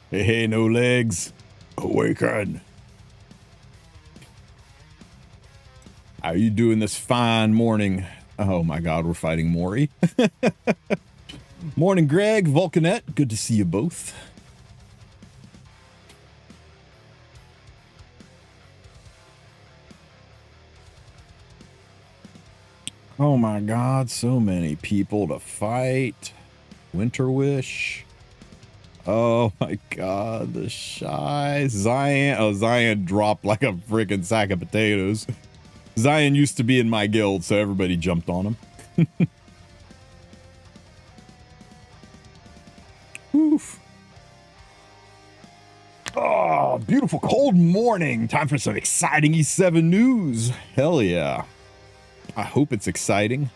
Hey, hey, no legs. Awaken. How you doing this fine morning? Oh my god, we're fighting Maury. Morning, Greg, Vulcanet. Good to see you both. Oh my god, so many people to fight. Winter Wish. Oh my god, the shy Zion. Oh, Zion dropped like a freaking sack of potatoes. Zion used to be in my guild, so everybody jumped on him. Oof. Oh, beautiful cold morning. Time for some exciting E7 news. Hell yeah. I hope it's exciting.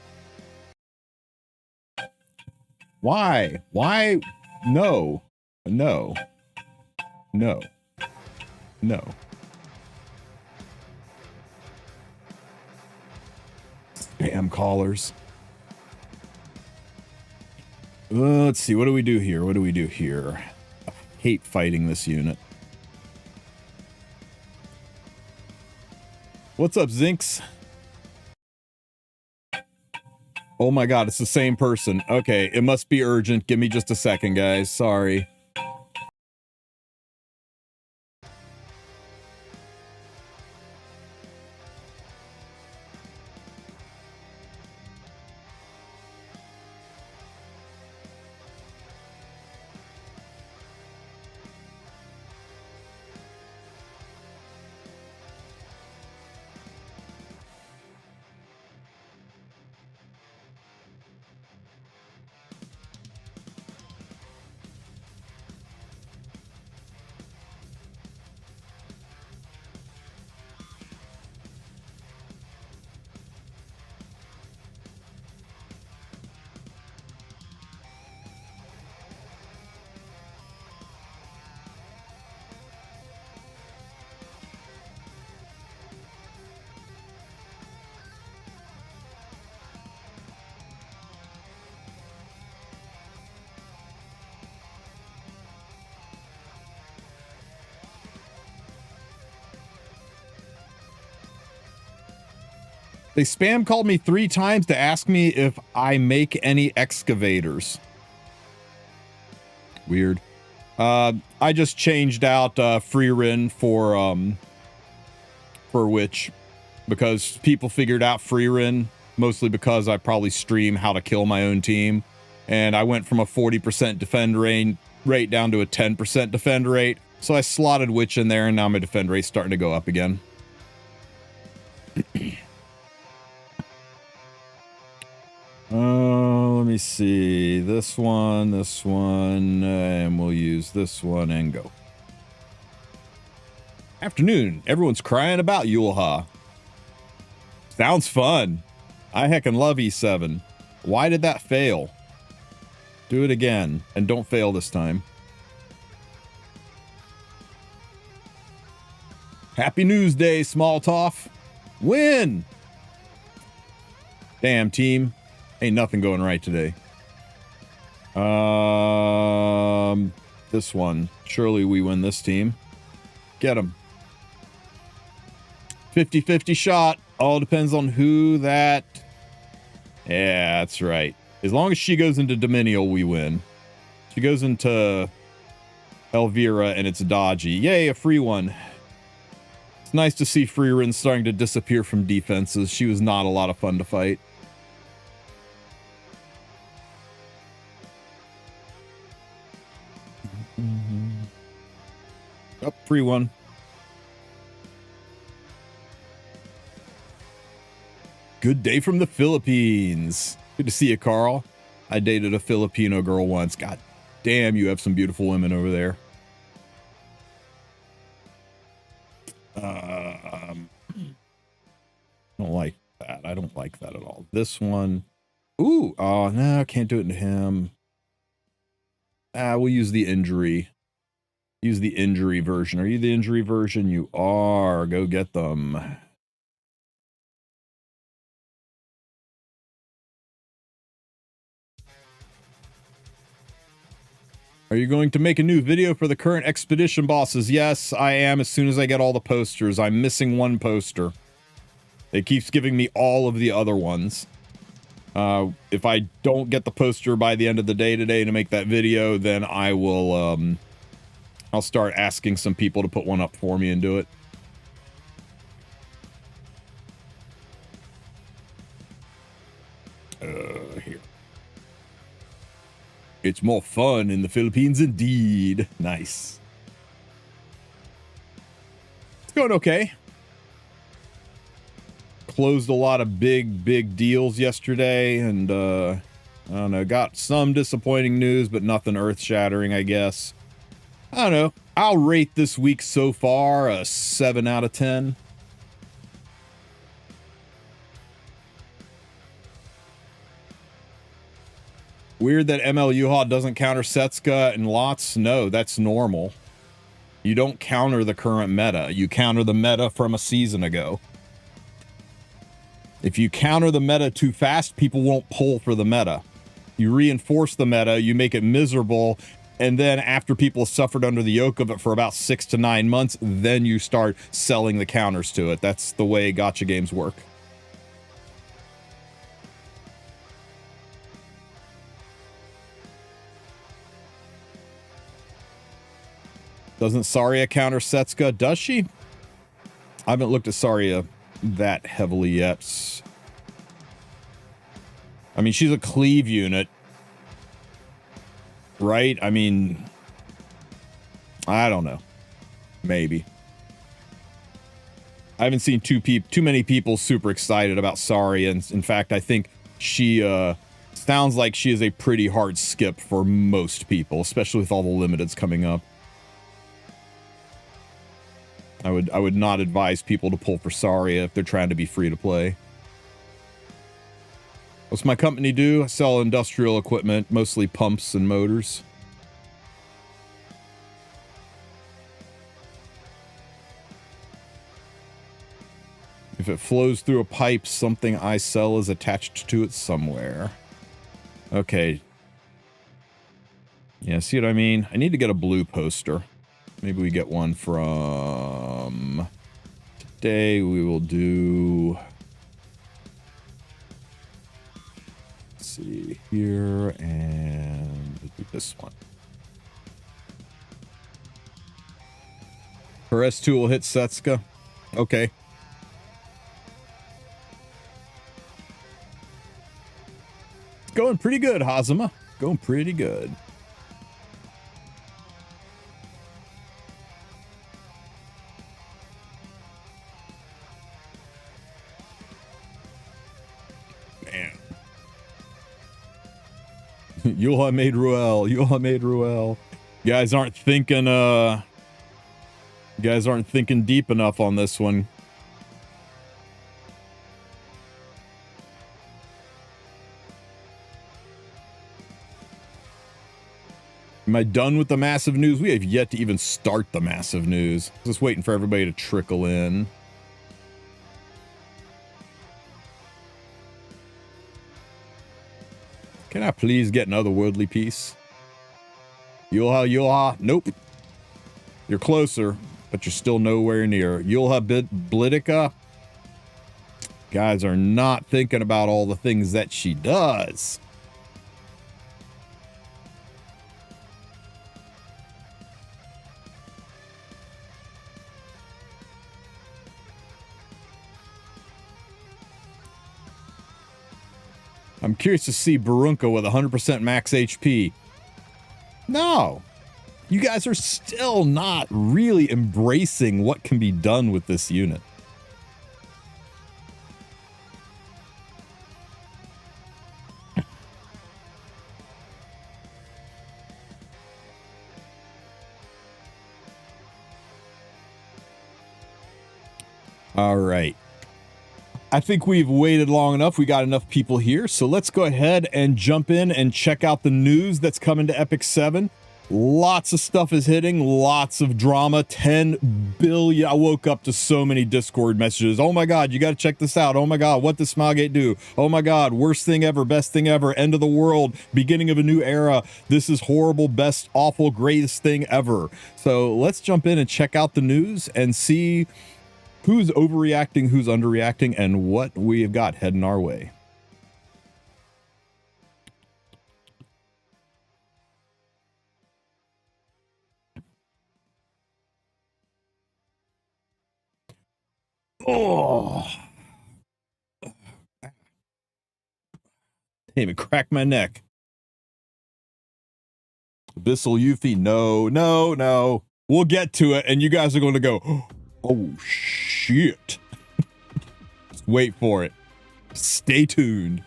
Why? Why? No. No. No. No. Spam callers. Let's see. What do we do here? What do we do here? I hate fighting this unit. What's up, Zinx? Oh my god, it's the same person. Okay, it must be urgent. Give me just a second, guys. Sorry. They spam called me 3 times to ask me if I make any excavators. Weird. I just changed out free Rin for Witch because people figured out free Rin, mostly because I probably stream how to kill my own team, and I went from a 40% defend rate down to a 10% defend rate. So I slotted Witch in there, and now my defend rate's starting to go up again. Let me see. This one, and we'll use this one and go. Afternoon. Everyone's crying about Yulha. Sounds fun. I heckin' love E7. Why did that fail? Do it again, and don't fail this time. Happy News Day, Smalltoff. Win! Damn, team. Ain't nothing going right today. This one. Surely we win this team. Get him. 50-50 shot. All depends on who that... Yeah, that's right. As long as she goes into Dominial, we win. She goes into Elvira and it's dodgy. Yay, a free one. It's nice to see free Rin starting to disappear from defenses. She was not a lot of fun to fight. Oh, free one. Good day from the Philippines. Good to see you, Carl. I dated a Filipino girl once. God damn, you have some beautiful women over there. I don't like that. I don't like that at all. This one. Ooh, oh, no, I can't do it to him. We'll use the injury. Use the injury version. Are you the injury version? You are. Go get them. Are you going to make a new video for the current expedition bosses? Yes, I am, as soon as I get all the posters. I'm missing one poster. It keeps giving me all of the other ones. If I don't get the poster by the end of the day today to make that video, then I will, I'll start asking some people to put one up for me and do it. Here. It's more fun in the Philippines indeed. Nice. It's going okay. Closed a lot of big deals yesterday, and I don't know, got some disappointing news, but nothing earth-shattering, I guess. I don't know. I'll rate this week so far a 7 out of 10. Weird that ML Yulha doesn't counter Setsuka and lots. No, that's normal. You don't counter the current meta. You counter the meta from a season ago. If you counter the meta too fast, people won't pull for the meta. You reinforce the meta, you make it miserable, and then after people have suffered under the yoke of it for about 6 to 9 months, then you start selling the counters to it. That's the way gacha games work. Doesn't Sarya counter Setsuka? Does she? I haven't looked at Sarya that heavily yet. I mean, she's a cleave unit, right? I mean, I don't know. Maybe. I haven't seen too many people super excited about Sarya. And in fact, I think she sounds like she is a pretty hard skip for most people, especially with all the limiteds coming up. I would not advise people to pull for Sarya if they're trying to be free to play. What's my company do? I sell industrial equipment, mostly pumps and motors. If it flows through a pipe, something I sell is attached to it somewhere. Okay. Yeah, see what I mean? I need to get a blue poster. Maybe we get one from... Today we will do... Let's see here, and we'll do this one. Her S2 will hit Setsuka. Okay. It's going pretty good, Hazama. Going pretty good. Yulha made Ruel. Yulha made Ruel. You guys aren't thinking deep enough on this one. Am I done with the massive news? We have yet to even start the massive news. Just waiting for everybody to trickle in. Can I please get another worldly piece? Yulha, Yulha. Nope. You're closer, but you're still nowhere near. Yulha Blitica. Guys are not thinking about all the things that she does. I'm curious to see Barunka with 100% max HP. No. You guys are still not really embracing what can be done with this unit. All right. I think we've waited long enough. We got enough people here. So let's go ahead and jump in and check out the news that's coming to Epic 7. Lots of stuff is hitting, lots of drama. 10 billion. I woke up to so many Discord messages. Oh my God, you got to check this out. Oh my God, what does Smilegate do? Oh my God, worst thing ever, best thing ever, end of the world, beginning of a new era. This is horrible, best, awful, greatest thing ever. So let's jump in and check out the news and see who's overreacting, who's underreacting, and what we have got heading our way. Oh, can't even crack my neck. Abyssal Yuffie, no. We'll get to it, and you guys are going to go, oh shit. Just wait for it. Stay tuned.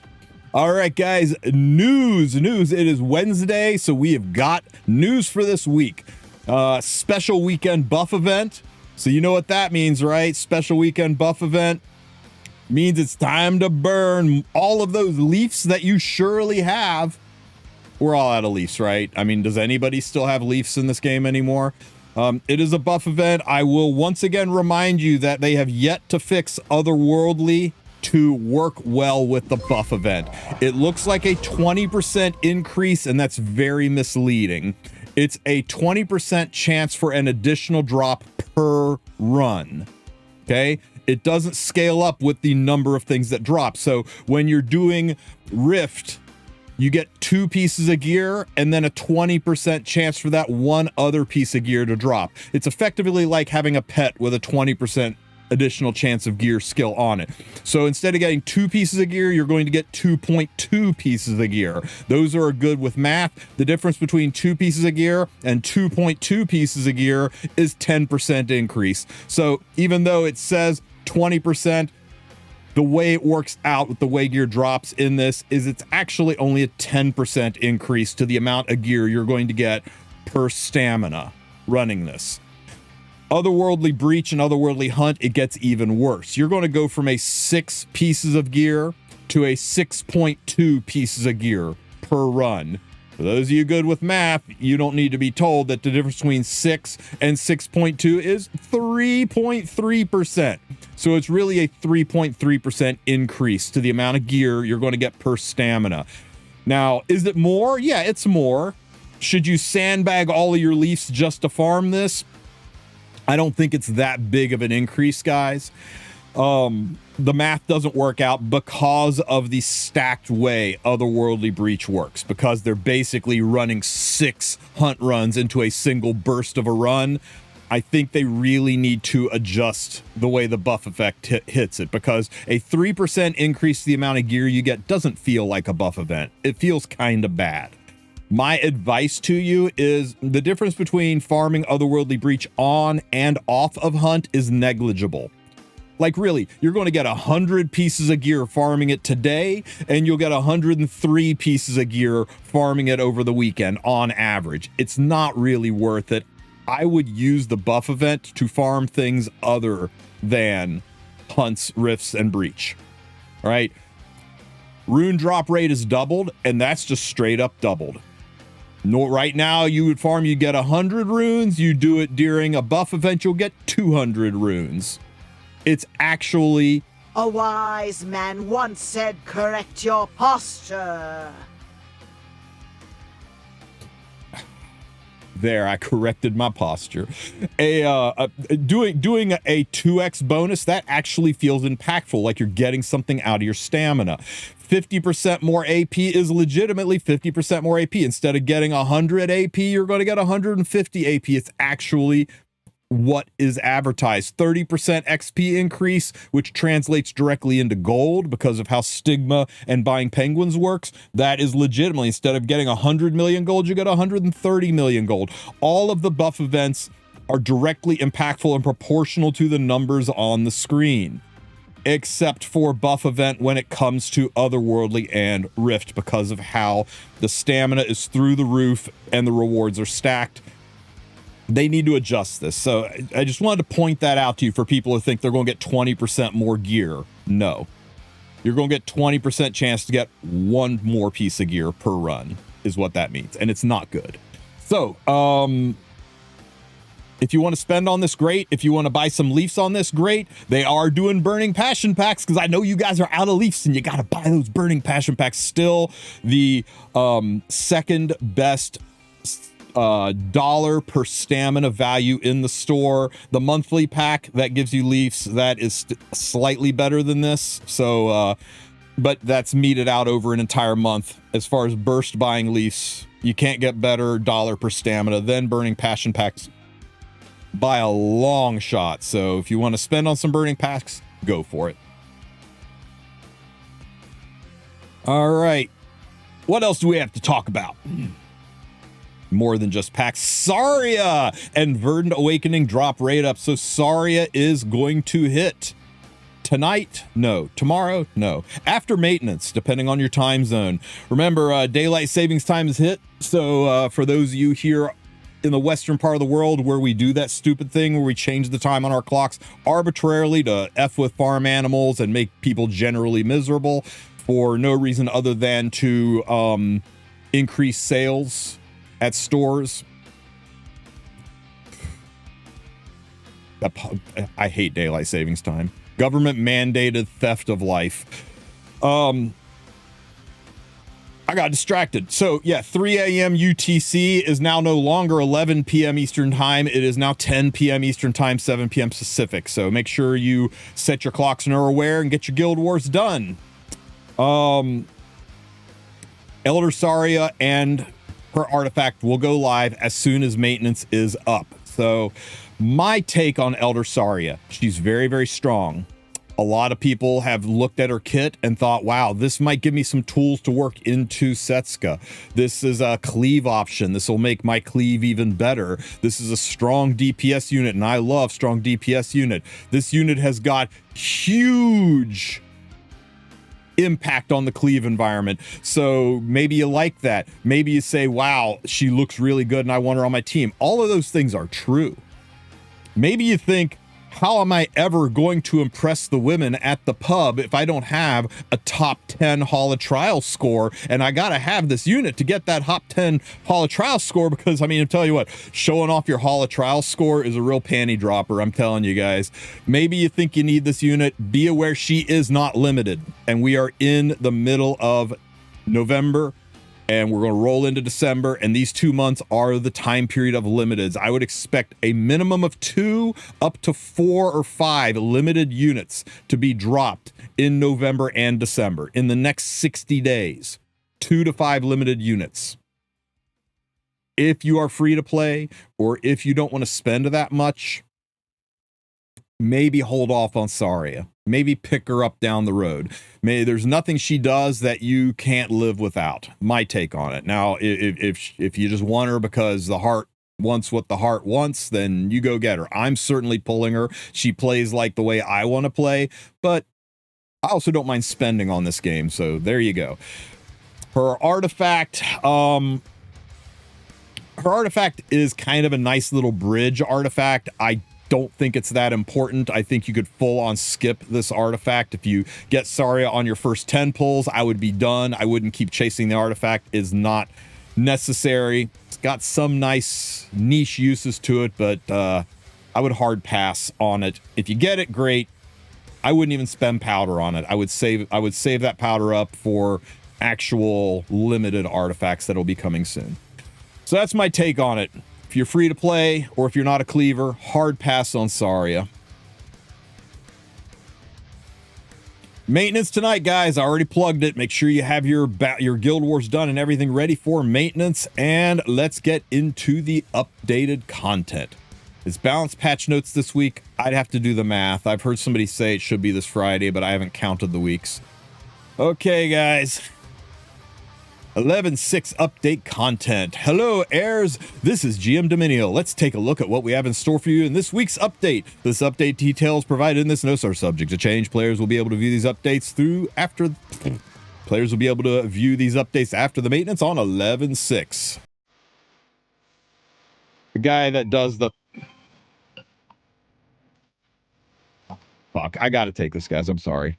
All right, guys, news. It is Wednesday, so we have got news for this week. Special weekend buff event. So you know what that means, right? Special weekend buff event means it's time to burn all of those leafs that you surely have. We're all out of leafs, right? I mean, does anybody still have leafs in this game anymore? It is a buff event. I will once again remind you that they have yet to fix Otherworldly to work well with the buff event. It looks like a 20% increase, and that's very misleading. It's a 20% chance for an additional drop per run. Okay? It doesn't scale up with the number of things that drop. So when you're doing Rift, you get 2 pieces of gear and then a 20% chance for that one other piece of gear to drop. It's effectively like having a pet with a 20% additional chance of gear skill on it. So instead of getting 2 pieces of gear, you're going to get 2.2 pieces of gear. Those are good with math. The difference between 2 pieces of gear and 2.2 pieces of gear is 10% increase. So even though it says 20%, the way it works out with the way gear drops in this is it's actually only a 10% increase to the amount of gear you're going to get per stamina running this. Otherworldly Breach and Otherworldly Hunt, it gets even worse. You're going to go from a 6 pieces of gear to a 6.2 pieces of gear per run. For those of you good with math, you don't need to be told that the difference between 6 and 6.2 is 3.3%. So it's really a 3.3% increase to the amount of gear you're going to get per stamina. Now, is it more? Yeah, it's more. Should you sandbag all of your leafs just to farm this? I don't think it's that big of an increase, guys. The math doesn't work out because of the stacked way Otherworldly Breach works, because they're basically running 6 hunt runs into a single burst of a run. I think they really need to adjust the way the buff effect hits it, because a 3% increase to the amount of gear you get doesn't feel like a buff event. It feels kind of bad. My advice to you is the difference between farming Otherworldly Breach on and off of Hunt is negligible. Like really, you're going to get 100 pieces of gear farming it today, and you'll get 103 pieces of gear farming it over the weekend on average. It's not really worth it. I would use the buff event to farm things other than Hunts, Rifts, and Breach. All right. Rune drop rate is doubled, and that's just straight up doubled. No, right now you would farm, you get 100 runes. You do it during a buff event, you'll get 200 runes. It's actually... A wise man once said, correct your posture. There, I corrected my posture. Doing a 2x bonus, that actually feels impactful, like you're getting something out of your stamina. 50% more AP is legitimately 50% more AP. Instead of getting 100 AP, you're going to get 150 AP. It's actually what is advertised. 30% XP increase, which translates directly into gold because of how Stigma and buying penguins works. That is legitimately, instead of getting 100 million gold, you get 130 million gold. All of the buff events are directly impactful and proportional to the numbers on the screen, except for buff event when it comes to Otherworldly and Rift, because of how the stamina is through the roof and the rewards are stacked. They need to adjust this. So I just wanted to point that out to you for people who think they're going to get 20% more gear. No. You're going to get 20% chance to get one more piece of gear per run is what that means. And it's not good. So, if you want to spend on this, great. If you want to buy some Leafs on this, great. They are doing Burning Passion Packs because I know you guys are out of Leafs and you got to buy those Burning Passion Packs. Still the second best dollar per stamina value in the store. The monthly pack that gives you Leafs, that is slightly better than this. So, but that's meted out over an entire month. As far as burst buying Leafs, you can't get better dollar per stamina than Burning Passion Packs by a long shot. So if you want to spend on some burning packs, go for it. All right. What else do we have to talk about? More than just packs. Sarya and Verdant Awakening drop rate up. So Sarya is going to hit tonight. No. Tomorrow. No. After maintenance, depending on your time zone. Remember, daylight savings time is hit. So for those of you here in the western part of the world where we do that stupid thing where we change the time on our clocks arbitrarily to F with farm animals and make people generally miserable for no reason other than to increase sales at stores. I hate daylight savings time. Government mandated theft of life. I got distracted. So yeah, 3 a.m. UTC is now no longer 11 p.m. Eastern time. It is now 10 p.m. Eastern time, 7 p.m. Pacific. So make sure you set your clocks and are aware and get your Guild Wars done. Elder Sarya and her artifact will go live as soon as maintenance is up. So my take on Elder Sarya, she's very, very strong. A lot of people have looked at her kit and thought, wow, this might give me some tools to work into Setska. This is a cleave option. This will make my cleave even better. This is a strong DPS unit, and I love strong DPS unit. This unit has got huge impact on the cleave environment. So maybe you like that. Maybe you say, wow, she looks really good and I want her on my team. All of those things are true. Maybe you think, how am I ever going to impress the women at the pub if I don't have a top 10 Hall of Trial score? And I got to have this unit to get that top 10 Hall of Trial score because, I mean, I'll tell you what, showing off your Hall of Trial score is a real panty dropper. I'm telling you guys. Maybe you think you need this unit. Be aware she is not limited. And we are in the middle of November. And we're going to roll into December, and these 2 months are the time period of limiteds. I would expect a minimum of 2 up to 4 or 5 limited units to be dropped in November and December. In the next 60 days, 2 to 5 limited units. If you are free to play, or if you don't want to spend that much, maybe hold off on Sarya. Maybe pick her up down the road. There's nothing she does that you can't live without. My take on it. Now, if you just want her because the heart wants what the heart wants, then you go get her. I'm certainly pulling her. She plays like the way I want to play, but I also don't mind spending on this game. So there you go. Her artifact, is kind of a nice little bridge artifact. I don't think it's that important. I think you could full on skip this artifact. If you get Sarya on your first 10 pulls, I would be done. I wouldn't keep chasing the artifact. Is not necessary. It's got some nice niche uses to it, but I would hard pass on it. If you get it, great. I wouldn't even spend powder on it. I would save that powder up for actual limited artifacts that'll be coming soon. So that's my take on it. If you're free to play, or if you're not a cleaver, hard pass on Sarya. Maintenance tonight, guys. I already plugged it. Make sure you have your Guild Wars done and everything ready for maintenance. And let's get into the updated content. Is balance patch notes this week? I'd have to do the math. I've heard somebody say it should be this Friday, but I haven't counted the weeks. Okay, guys. 11.6 update content. Hello, heirs. This is GM Dominion. Let's take a look at what we have in store for you in this week's update. This update details provided in this notes are subject to change. Players will be able to view these updates after the maintenance on 11.6. The guy that does the fuck. I gotta take this, guys. I'm sorry.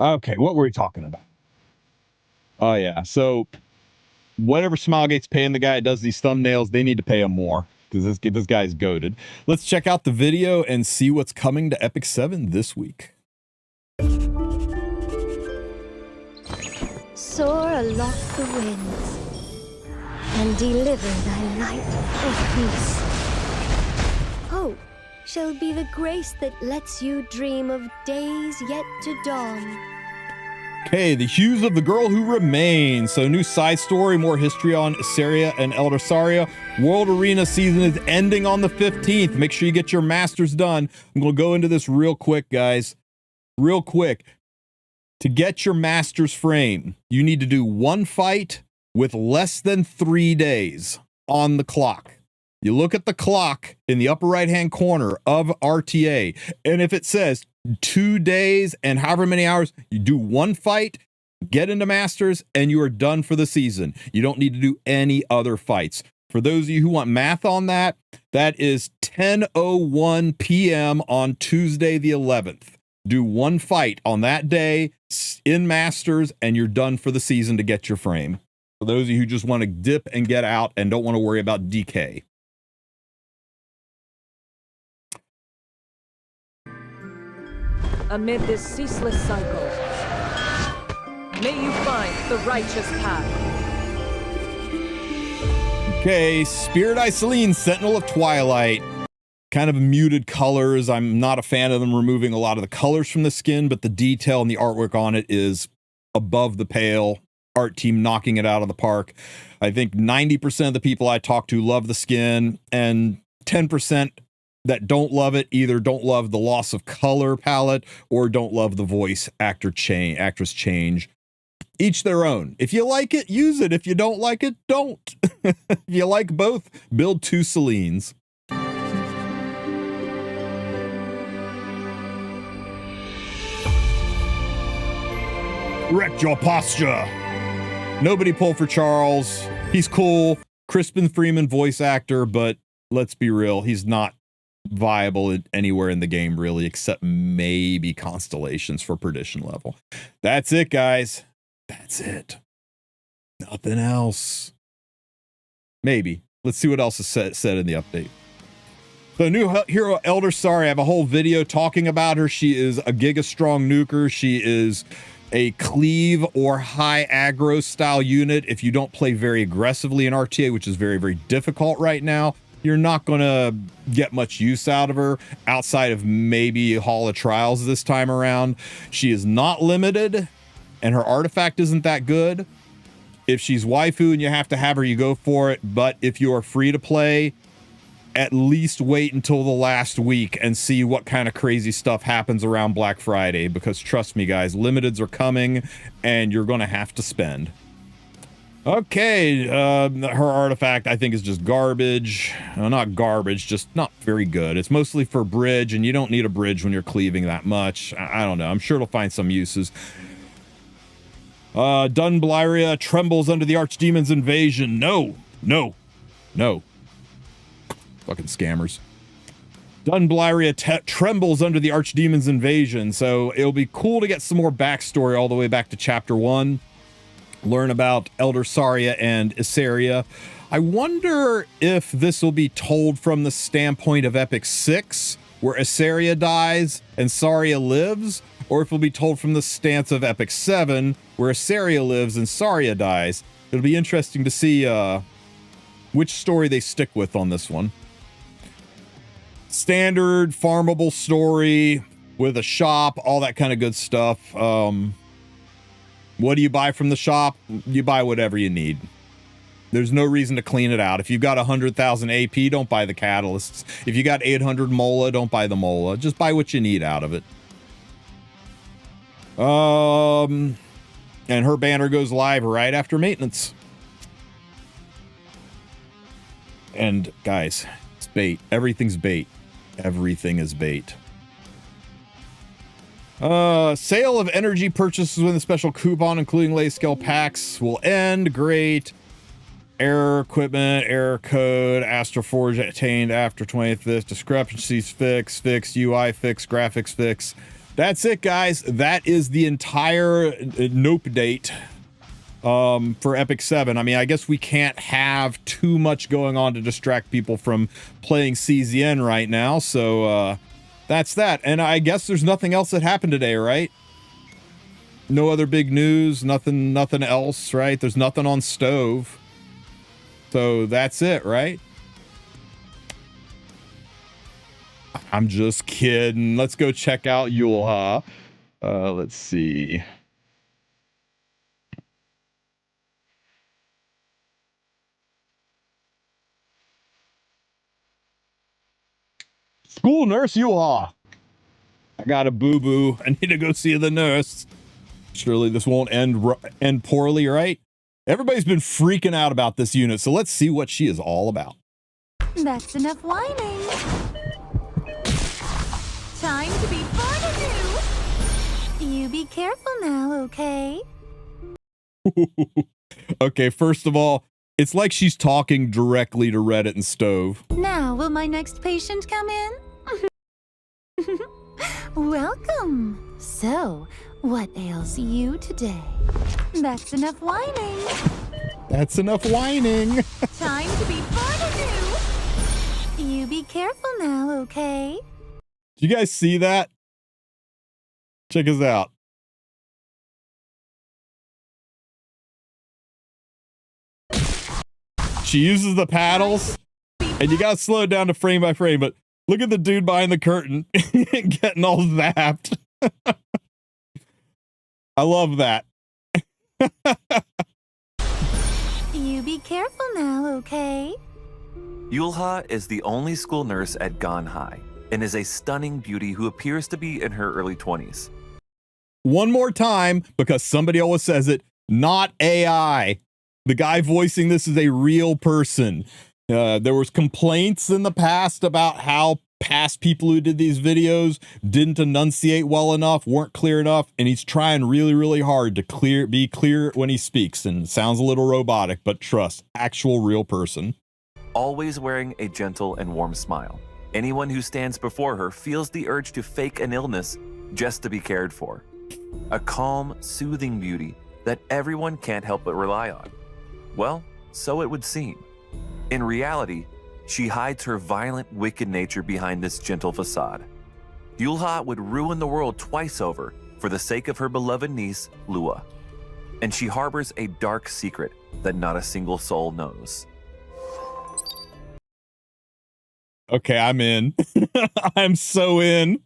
Okay, what were we talking about? Oh yeah, so whatever Smilegate's paying the guy that does these thumbnails, they need to pay him more because this guy's goated. Let's check out the video and see what's coming to Epic 7 this week. Soar aloft the winds and deliver thy light of peace. Hope shall be the grace that lets you dream of days yet to dawn. Okay, the hues of the girl who remains. So new side story, more history on Sarya and Elder Sarya. World Arena season is ending on the 15th. Make sure you get your masters done. I'm going to go into this real quick, guys. Real quick. To get your master's frame, you need to do one fight with less than 3 days on the clock. You look at the clock in the upper right-hand corner of RTA, and if it says 2 days and however many hours, you do one fight, get into masters, and you are done for the season. You don't need to do any other fights. For those of you who want math on that, that is 10:01 p.m. on Tuesday the 11th. Do one fight on that day in masters, and you're done for the season to get your frame. For those of you who just want to dip and get out and don't want to worry about DK. Amid this ceaseless cycle, may you find the righteous path. Okay, Spirit Iceline, Sentinel of Twilight. Kind of muted colors. I'm not a fan of them removing a lot of the colors from the skin, but the detail and the artwork on it is above the pale. Art team knocking it out of the park. I think 90% of the people I talk to love the skin, and 10% that don't love it either don't love the loss of color palette or don't love the voice actress change. Each their own. If you like it, use it. If you don't like it, don't. If you like both, build 2 Celines. Wrecked your posture. Nobody pull for Charles. He's cool. Crispin Freeman voice actor, but let's be real, he's not viable anywhere in the game really, except maybe Constellations for Perdition level. That's it, guys. That's it. Nothing else. Maybe. Let's see what else is said in the update. The new hero Elder Sarya, I have a whole video talking about her. She is a Giga Strong nuker. She is a cleave or high aggro style unit. If you don't play very aggressively in RTA, which is very, very difficult right now, you're not going to get much use out of her outside of maybe Hall of Trials this time around. She is not limited, and her artifact isn't that good. If she's waifu and you have to have her, you go for it. But if you are free to play, at least wait until the last week and see what kind of crazy stuff happens around Black Friday, because trust me, guys, limiteds are coming and you're going to have to spend. Okay, her artifact I think is just garbage. Not garbage, just not very good. It's mostly for bridge, and you don't need a bridge when you're cleaving that much. I don't know. I'm sure it'll find some uses. Dunblaria trembles under the Archdemon's invasion. No. Fucking scammers. Dunblaria trembles under the Archdemon's invasion, so it'll be cool to get some more backstory all the way back to Chapter 1. Learn about Elder Sarya and Sarya. I wonder if this will be told from the standpoint of Epic 6, where Sarya dies and Sarya lives, or if it'll be told from the stance of Epic 7, where Sarya lives and Sarya dies. It'll be interesting to see which story they stick with on this one. Standard farmable story with a shop, all that kind of good stuff. What do you buy from the shop? You buy whatever you need. There's no reason to clean it out. If you've got 100,000 AP, don't buy the catalysts. If you got 800 mola, don't buy the mola. Just buy what you need out of it. And her banner goes live right after maintenance. And guys, it's bait. Everything's bait. Everything is bait. Sale of energy purchases with a special coupon, including lay scale packs, will end. Great. Error equipment, error code, Astroforge attained after 20th. This discrepancies fixed, UI fix, graphics fix. that's it, guys. That is the entire Nope date for Epic 7. I mean, I guess we can't have too much going on to distract people from playing CZN right now. So that's that. And I guess there's nothing else that happened today, right? No other big news, nothing else, right? There's nothing on Stove. So that's it, right? I'm just kidding. Let's go check out Yulha. Let's see. School nurse Yulha. I got a boo-boo. I need to go see the nurse. Surely this won't end poorly, right? Everybody's been freaking out about this unit, so let's see what she is all about. That's enough whining. Time to be fun anew. You be careful now, okay? Okay, first of all, it's like she's talking directly to Reddit and Stove. Now, will my next patient come in? Welcome. So, what ails you today? That's enough whining. That's enough whining. Time to be fun anew. You be careful now, okay? Do you guys see that? Check us out. She uses the paddles, and you gotta slow it down to frame by frame, but look at the dude behind the curtain getting all zapped. I love that. You be careful now, okay? Yulha is the only school nurse at Gon High and is a stunning beauty who appears to be in her early 20s. One more time, because somebody always says it, not AI. The guy voicing this is a real person. There was complaints in the past about how past people who did these videos didn't enunciate well enough, weren't clear enough, and he's trying really, really hard to be clear when he speaks, and it sounds a little robotic, but trust, actual real person. Always wearing a gentle and warm smile. Anyone who stands before her feels the urge to fake an illness just to be cared for. A calm, soothing beauty that everyone can't help but rely on. Well, so it would seem. In reality, she hides her violent, wicked nature behind this gentle facade. Yulha would ruin the world twice over for the sake of her beloved niece, Lua. And she harbors a dark secret that not a single soul knows. Okay, I'm in. I'm so in.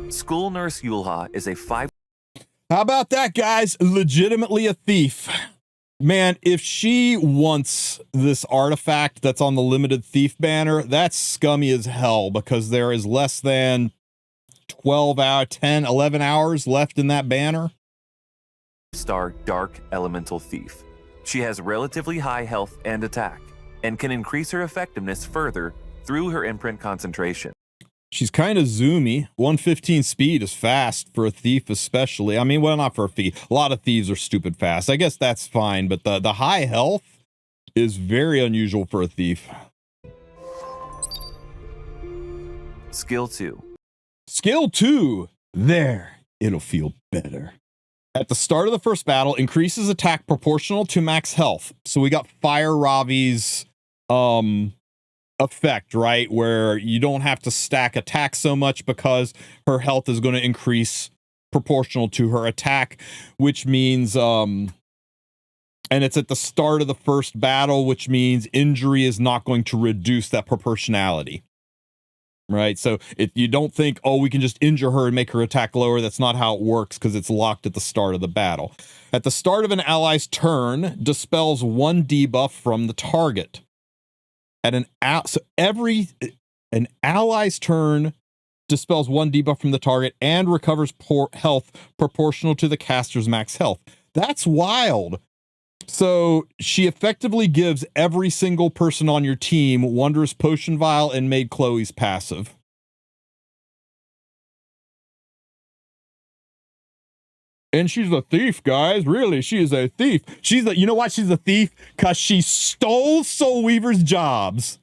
School nurse Yulha is a How about that, guys? Legitimately a thief. Man, if she wants this artifact that's on the limited thief banner, that's scummy as hell, because there is less than 11 hours left in that banner. star dark elemental thief. She has relatively high health and attack, and can increase her effectiveness further through her imprint concentration. She's kind of zoomy. 115 speed is fast for a thief, especially. I mean, well, not for a thief. A lot of thieves are stupid fast. I guess that's fine, but the high health is very unusual for a thief. Skill 2. Skill 2. There. It'll feel better. At the start of the first battle, increases attack proportional to max health. So we got Fire Ravi's effect, right? Where you don't have to stack attack so much because her health is going to increase proportional to her attack, which means and it's at the start of the first battle, which means injury is not going to reduce that proportionality. Right? So if you don't think, oh, we can just injure her and make her attack lower, that's not how it works, because it's locked at the start of the battle. At the start of an ally's turn, dispels one debuff from the target. At an ally's turn dispels one debuff from the target and recovers health proportional to the caster's max health. That's wild. So she effectively gives every single person on your team Wondrous Potion Vial and made Chloe's passive. And she's a thief, guys. Really, she is a thief. You know why she's a thief? Because she stole Soul Weaver's jobs.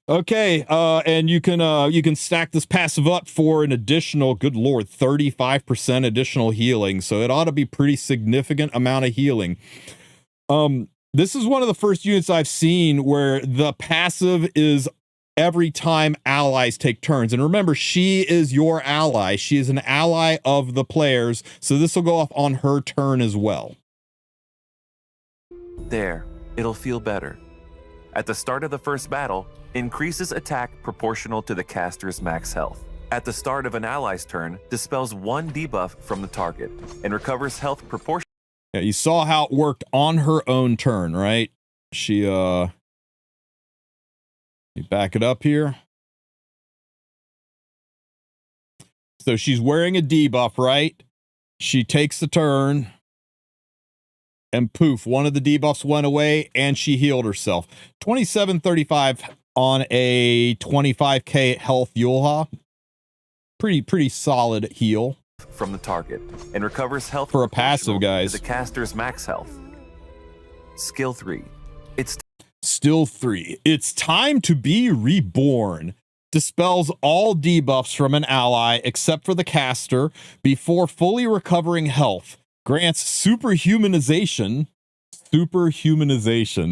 Okay, and you can stack this passive up for an additional, good lord, 35% additional healing. So it ought to be pretty significant amount of healing. This is one of the first units I've seen where the passive is every time allies take turns. And remember, she is your ally. She is an ally of the players, so this will go off on her turn as well. There, it'll feel better. At the start of the first battle, increases attack proportional to the caster's max health. At the start of an ally's turn, dispels 1 debuff from the target and recovers health proportional. Yeah, you saw how it worked on her own turn, right? She, you back it up here. So she's wearing a debuff, right? She takes the turn. And poof, one of the debuffs went away and she healed herself. 2735 on a 25k health Yulha. Pretty solid heal. From the target and recovers health for a passive, guys. The caster's max health. Skill 3. It's time to be reborn. Dispels all debuffs from an ally except for the caster before fully recovering health. Grants superhumanization,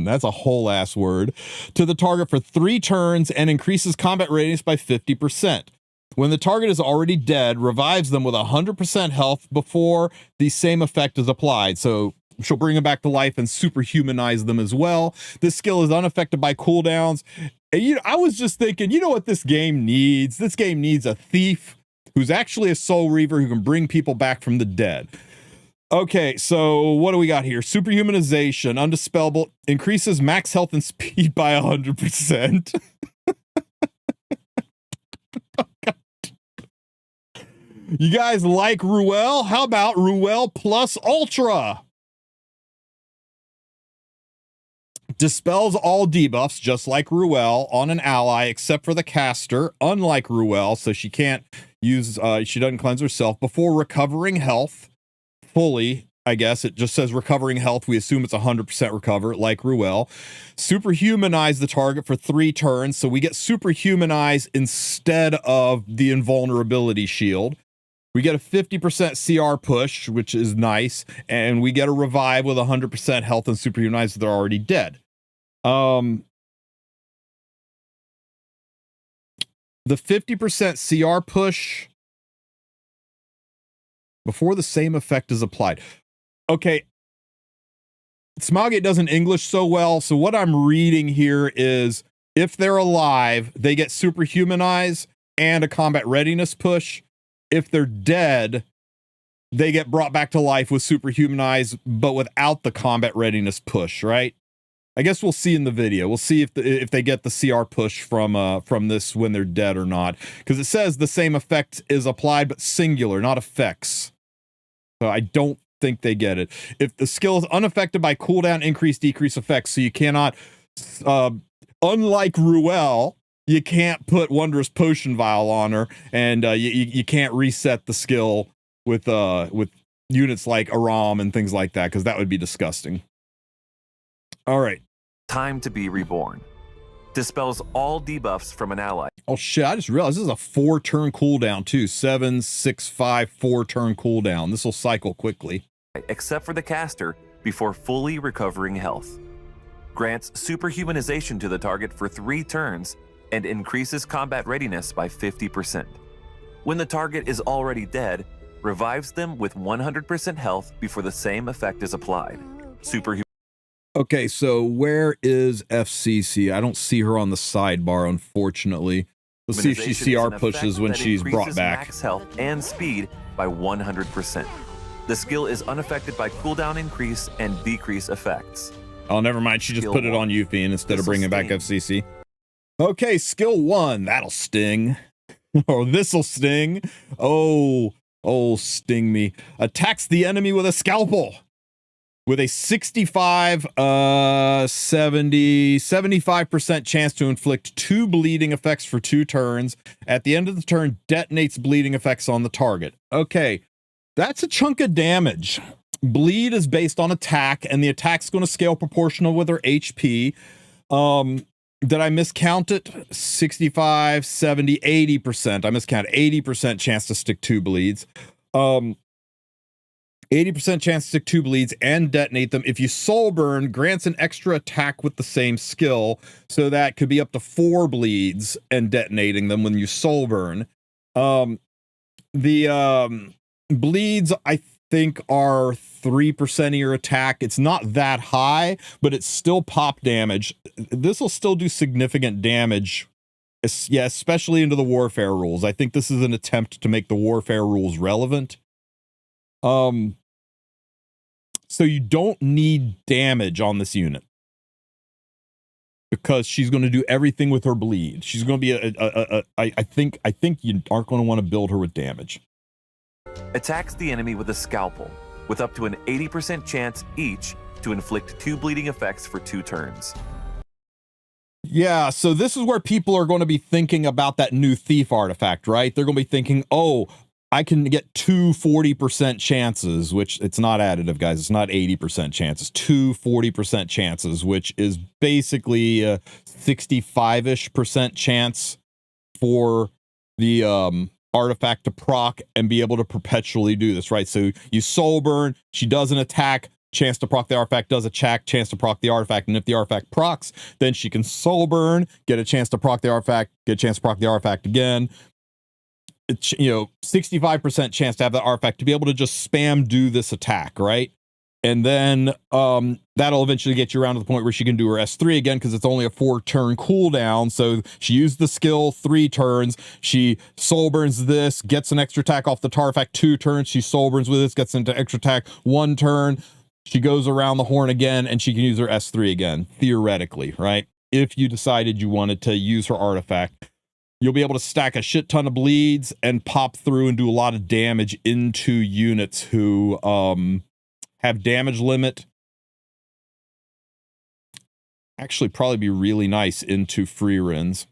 that's a whole ass word, to the target for 3 turns and increases combat radius by 50%. When the target is already dead, revives them with 100% health before the same effect is applied. So she'll bring them back to life and superhumanize them as well. This skill is unaffected by cooldowns. And I was just thinking, you know what this game needs? This game needs a thief who's actually a soul reaver who can bring people back from the dead. Okay, so what do we got here? Superhumanization, undispellable, increases max health and speed by 100%. You guys like Ruel? How about Ruel plus Ultra? Dispels all debuffs, just like Ruel, on an ally, except for the caster, unlike Ruel, so she can't use, she doesn't cleanse herself, before recovering health. Fully, I guess it just says recovering health. We assume it's 100% recover, like Ruel. Superhumanize the target for 3 turns, so we get superhumanize instead of the invulnerability shield. We get a 50% CR push, which is nice, and we get a revive with 100% health and superhumanize if they're already dead. The 50% CR push before the same effect is applied. Okay. Smilegate doesn't English so well, so what I'm reading here is if they're alive, they get superhumanize and a combat readiness push. If they're dead, they get brought back to life with superhumanize, but without the combat readiness push, right? I guess we'll see in the video. We'll see if they get the CR push from this when they're dead or not, because it says the same effect is applied, but singular, not effects. So I don't think they get it. If the skill is unaffected by cooldown, increase, decrease effects, so you cannot, unlike Ruel, you can't put Wondrous Potion Vial on her, and you can't reset the skill with units like Aram and things like that, because that would be disgusting. All right. Time to be reborn. Dispels all debuffs from an ally. Oh shit, I just realized this is a 4-turn cooldown too. 7, 6, 5, 4-turn cooldown. This will cycle quickly. Except for the caster before fully recovering health. Grants superhumanization to the target for 3 turns and increases combat readiness by 50%. When the target is already dead, revives them with 100% health before the same effect is applied. Okay, so where is FCC? I don't see her on the sidebar, unfortunately. Let's see if she CR pushes when she's brought back. Max health and speed by 100%. The skill is unaffected by cooldown increase and decrease effects. Oh, never mind. She just put it on Yuffie instead of bringing back FCC. Okay, skill 1. That'll sting. Or this'll sting. Oh, sting me. Attacks the enemy with a scalpel. With a 75% chance to inflict 2 bleeding effects for 2 turns. At the end of the turn, detonates bleeding effects on the target. Okay, that's a chunk of damage. Bleed is based on attack, and the attack's going to scale proportional with her HP. Did I miscount it? 65, 70, 80%. I miscounted 80% chance to stick 2 bleeds. 80% chance to stick 2 bleeds and detonate them. If you soul burn, grants an extra attack with the same skill. So that could be up to 4 bleeds and detonating them when you soul burn. The bleeds, I think, are 3% of your attack. It's not that high, but it's still pop damage. This will still do significant damage. Yeah, especially into the warfare rules. I think this is an attempt to make the warfare rules relevant. So you don't need damage on this unit because she's going to do everything with her bleed. She's going to be I think you aren't going to want to build her with damage. Attacks the enemy with a scalpel, with up to an 80% chance each to inflict 2 bleeding effects for 2 turns. Yeah, so this is where people are going to be thinking about that new thief artifact, right? They're going to be thinking, oh, I can get 2 40% chances, which it's not additive, guys. It's not 80% chances. 2 40% chances, which is basically a 65-ish% chance for the artifact to proc and be able to perpetually do this, right? So you soul burn, she does an attack, chance to proc the artifact, does a check, chance to proc the artifact, and if the artifact procs, then she can soul burn, get a chance to proc the artifact, get a chance to proc the artifact again. It's, 65% chance to have that artifact to be able to just spam do this attack, right? And then that'll eventually get you around to the point where she can do her S3 again because it's only a 4-turn cooldown. So she used the skill 3 turns. She soul burns this, gets an extra attack off the artifact 2 turns. She soul burns with this, gets into extra attack 1 turn. She goes around the horn again and she can use her S3 again, theoretically, right? If you decided you wanted to use her artifact, you'll be able to stack a shit ton of bleeds and pop through and do a lot of damage into units who have damage limit. Actually probably be really nice into free rins.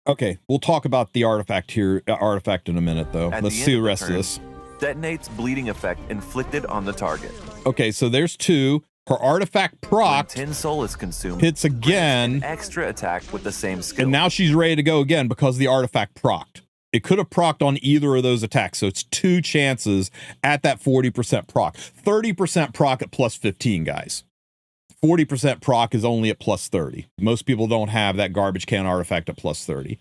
Okay, we'll talk about the artifact in a minute though. Let's see the rest of this. Detonates bleeding effect inflicted on the target. Okay, so there's 2. Her artifact proc 10 soul is consumed. Hits again. An extra attack with the same skill. And now she's ready to go again because the artifact procced. It could have procced on either of those attacks. So it's 2 chances at that 40% proc. 30% proc at plus 15, guys. 40% proc is only at plus 30. Most people don't have that garbage can artifact at plus 30.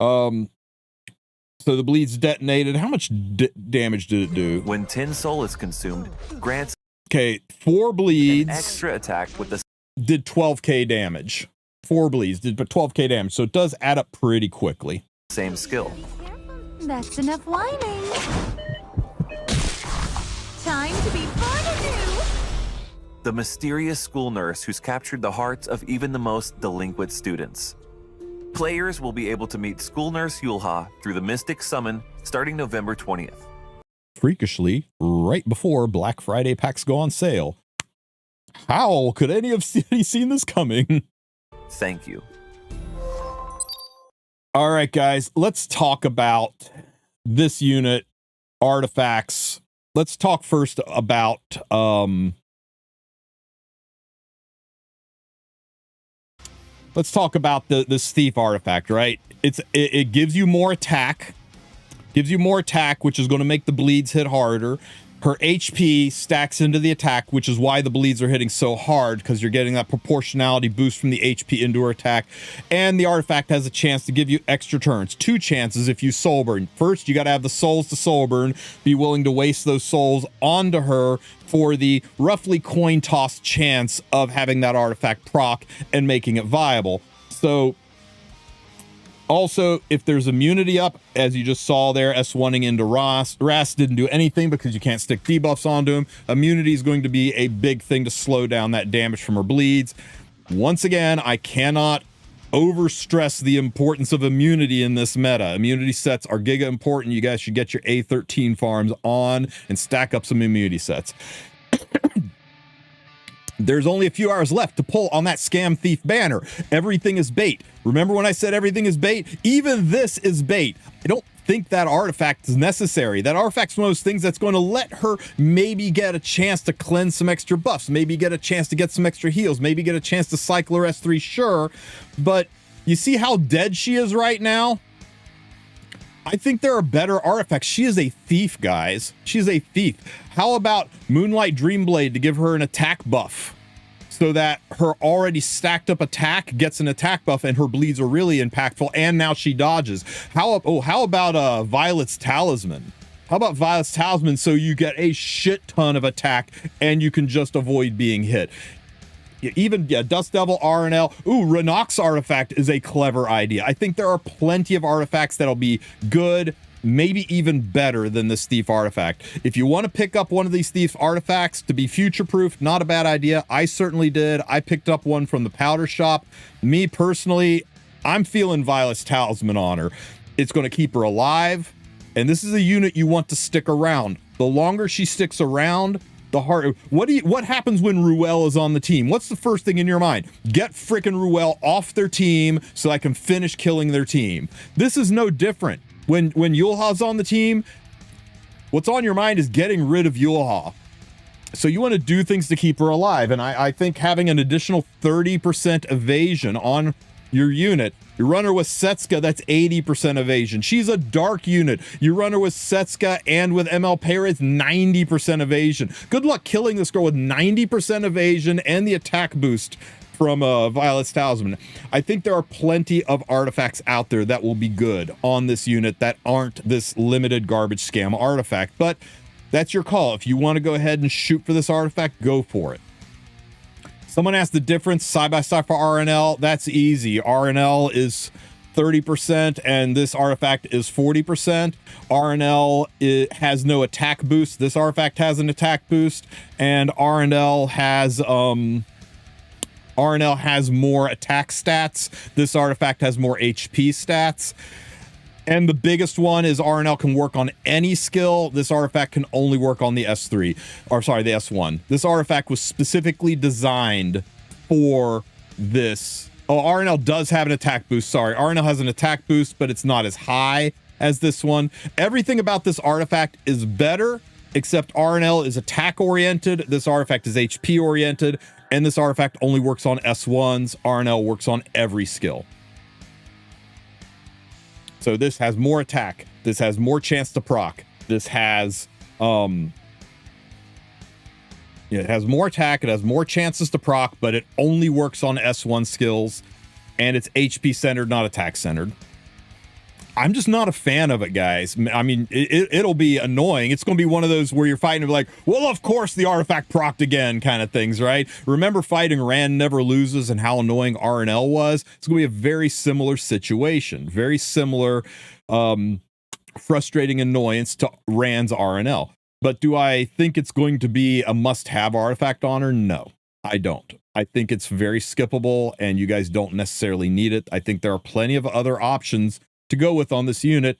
So the bleed's detonated. How much damage did it do? When 10 soul is consumed, grants 4 bleeds. An extra attack with the did 12k damage. 4 bleeds did 12k damage. So it does add up pretty quickly. Same skill. That's enough whining. Time to be born anew. The mysterious school nurse who's captured the hearts of even the most delinquent students. Players will be able to meet School Nurse Yulha through the Mystic Summon starting November 20th. Freakishly, right before Black Friday packs go on sale. How could any have seen this coming? Thank you. All right, guys, let's talk about this unit, artifacts. Let's talk first about let's talk about this thief artifact, right? It gives you more attack. Gives you more attack, which is going to make the bleeds hit harder. Her HP stacks into the attack, which is why the bleeds are hitting so hard, because you're getting that proportionality boost from the HP into her attack. And the artifact has a chance to give you extra turns. 2 chances if you soul burn. First, you got to have the souls to soul burn. Be willing to waste those souls onto her for the roughly coin toss chance of having that artifact proc and making it viable. So also, if there's immunity up, as you just saw there, S1ing into Ras didn't do anything because you can't stick debuffs onto him. Immunity is going to be a big thing to slow down that damage from her bleeds. Once again, I cannot overstress the importance of immunity in this meta. Immunity sets are giga important. You guys should get your A13 farms on and stack up some immunity sets. There's only a few hours left to pull on that Scam Thief banner. Everything is bait. Remember when I said everything is bait? Even this is bait. I don't think that artifact is necessary. That artifact's one of those things that's going to let her maybe get a chance to cleanse some extra buffs, maybe get a chance to get some extra heals, maybe get a chance to cycle her S3, sure. But you see how dead she is right now? I think there are better artifacts. She is a thief, guys. She's a thief. How about Moonlight Dreamblade to give her an attack buff so that her already stacked up attack gets an attack buff and her bleeds are really impactful, and now she dodges. How about Violet's Talisman? How about Violet's Talisman so you get a shit ton of attack and you can just avoid being hit? Even Dust Devil, RNL. Ooh, Renok's artifact is a clever idea. I think there are plenty of artifacts that'll be good, maybe even better than this thief artifact. If you want to pick up one of these thief artifacts to be future-proof, not a bad idea. I certainly did. I picked up one from the powder shop. Me personally, I'm feeling Violet's Talisman on her. It's going to keep her alive, and this is a unit you want to stick around. The longer she sticks around, the harder. What happens when Ruel is on the team? What's the first thing in your mind? Get frickin' Ruel off their team so I can finish killing their team. This is no different. When Yulha's on the team, what's on your mind is getting rid of Yulha. So you want to do things to keep her alive, and I think having an additional 30% evasion on your unit. You run her with Setsuka, that's 80% evasion. She's a dark unit. You run her with Setsuka and with ML Perez, 90% evasion. Good luck killing this girl with 90% evasion and the attack boost from Violet's Talisman. I think there are plenty of artifacts out there that will be good on this unit that aren't this limited garbage scam artifact, but that's your call. If you want to go ahead and shoot for this artifact, go for it. Someone asked the difference side by side for RNL. That's easy. RNL is 30% and this artifact is 40%. RNL has no attack boost. This artifact has an attack boost, and RNL has more attack stats. This artifact has more HP stats. And the biggest one is RNL can work on any skill. This artifact can only work on the S3, or sorry, the S1. This artifact was specifically designed for this. Oh, RNL does have an attack boost. Sorry, RNL has an attack boost, but it's not as high as this one. Everything about this artifact is better, except RNL is attack oriented. This artifact is HP oriented, and this artifact only works on S1s. RNL works on every skill. So this has more attack. This has more chance to proc. This has, it has more attack. It has more chances to proc, but it only works on S1 skills, and it's HP centered, not attack centered. I'm just not a fan of it, guys. I mean, it'll be annoying. It's going to be one of those where you're fighting like, well, of course the artifact procced again kind of things, right? Remember fighting Rand Never Loses and how annoying RNL was? It's going to be a very similar situation. Very similar frustrating annoyance to Rand's RNL. But do I think it's going to be a must-have artifact on her? No, I don't. I think it's very skippable, and you guys don't necessarily need it. I think there are plenty of other options to go with on this unit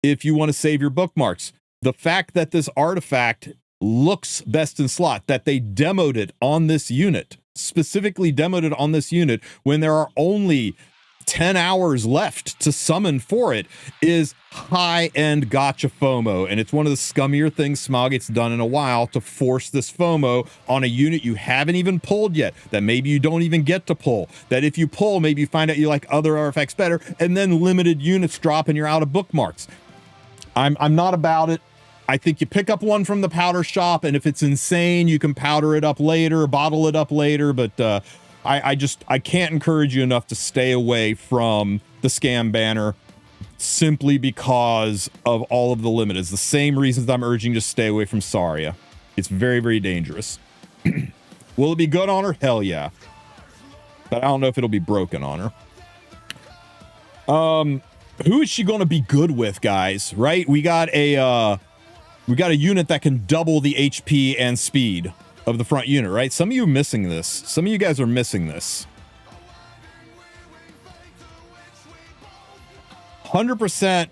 if you want to save your bookmarks. The fact that this artifact looks best in slot, that they demoed it on this unit, specifically demoed it on this unit when there are only 10 hours left to summon for it, is high-end gotcha FOMO, and it's one of the scummier things Smogate's done in a while to force this FOMO on a unit you haven't even pulled yet, that maybe you don't even get to pull, that if you pull, maybe you find out you like other artifacts better, and then limited units drop and you're out of bookmarks. I'm not about it. I think you pick up one from the powder shop, and if it's insane, you can powder it up later, bottle it up later, but I can't encourage you enough to stay away from the scam banner simply because of all of the limits. The same reasons I'm urging you to stay away from Sarya. It's very, very dangerous. Will it be good on her? Hell yeah. But I don't know if it'll be broken on her. Who is she going to be good with, guys? Right? We got a unit that can double the HP and speed of the front unit, right? Some of you are missing this. Some of you guys are missing this. 100%.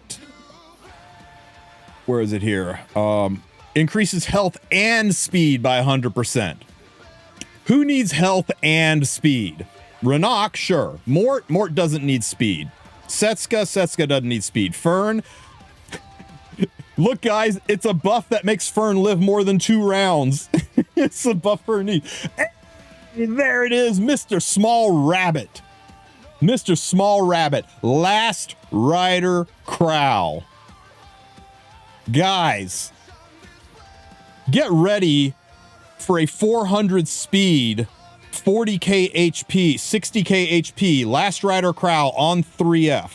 Where is it here? Increases health and speed by 100%. Who needs health and speed? Renok, sure. Mort doesn't need speed. Setsuka doesn't need speed. Fern, Look, guys, it's a buff that makes Fern live more than 2 rounds. It's a buff Fern needs. And there it is, Mr. Small Rabbit. Mr. Small Rabbit, Last Rider Crow. Guys, get ready for a 400 speed, 40k HP, 60k HP, Last Rider Crow on 3F.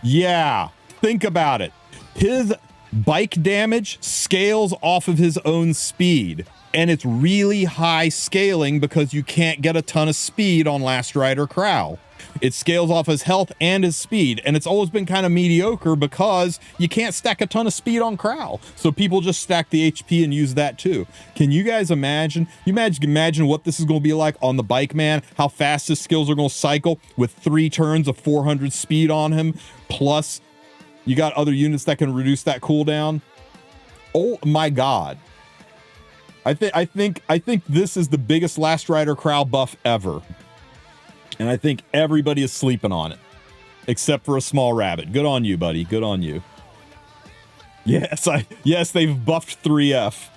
Yeah, think about it. His bike damage scales off of his own speed, and it's really high scaling because you can't get a ton of speed on Last Rider Crow. It scales off his health and his speed, and it's always been kind of mediocre because you can't stack a ton of speed on Crow. So people just stack the HP and use that too. Can you guys imagine? Imagine what this is going to be like on the bike, man. How fast his skills are going to cycle with 3 turns of 400 speed on him. Plus, you got other units that can reduce that cooldown. Oh my God. I think this is the biggest Last Rider Crow buff ever. And I think everybody is sleeping on it, except for a Small Rabbit. Good on you, buddy. Good on you. Yes, they've buffed 3F.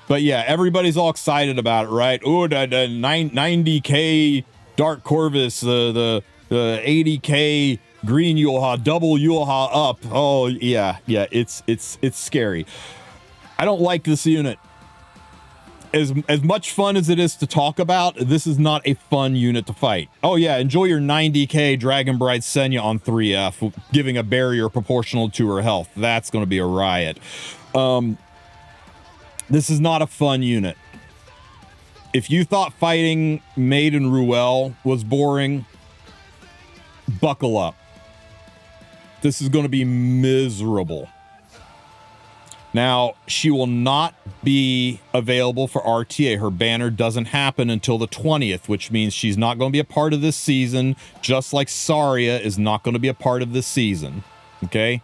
But yeah, everybody's all excited about it, right? Oh, the 90k Dark Corvus, the 80k Green Yulha, double Yulha up. Oh yeah, it's scary. I don't like this unit. As much fun as it is to talk about, this is not a fun unit to fight. Oh yeah, enjoy your 90k Dragon Bride Senya on 3F, giving a barrier proportional to her health. That's going to be a riot. This is not a fun unit. If you thought fighting Maiden Ruel was boring, buckle up. This is going to be miserable. Now, she will not be available for RTA. Her banner doesn't happen until the 20th, which means she's not going to be a part of this season, just like Sarya is not going to be a part of this season. Okay?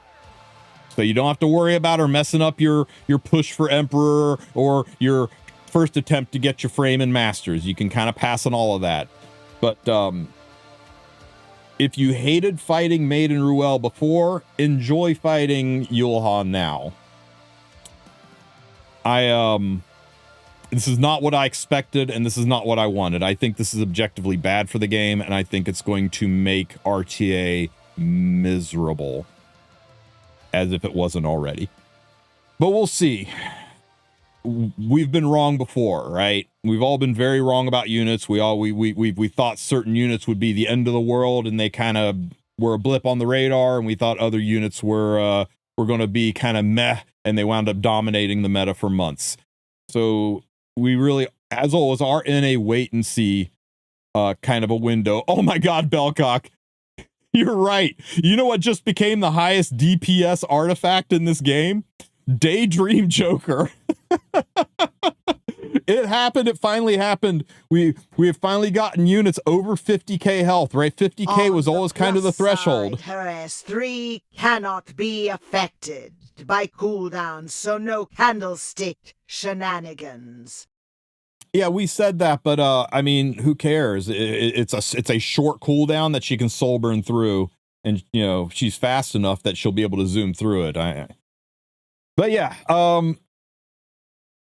So you don't have to worry about her messing up your push for Emperor or your first attempt to get your frame in Masters. You can kind of pass on all of that. But if you hated fighting Maiden Ruel before, enjoy fighting Yulha now. This is not what I expected, and this is not what I wanted. I think this is objectively bad for the game, and I think it's going to make RTA miserable, as if it wasn't already. But we'll see. We've been wrong before, right? We've all been very wrong about units. We thought certain units would be the end of the world, and they kind of were a blip on the radar, and we thought other units were going to be kind of meh, and they wound up dominating the meta for months. So we really, as always, are in a wait and see kind of a window. Oh my God, Bellcock. You're right. You know what just became the highest DPS artifact in this game? Daydream Joker. It happened. It finally happened. We have finally gotten units over 50k health, right? 50k was always kind of the threshold. Her S3 cannot be affected by cooldowns, so no candlestick shenanigans. Yeah, we said that, but I mean, who cares? It's a short cooldown that she can soul burn through, and you know she's fast enough that she'll be able to zoom through it. But yeah,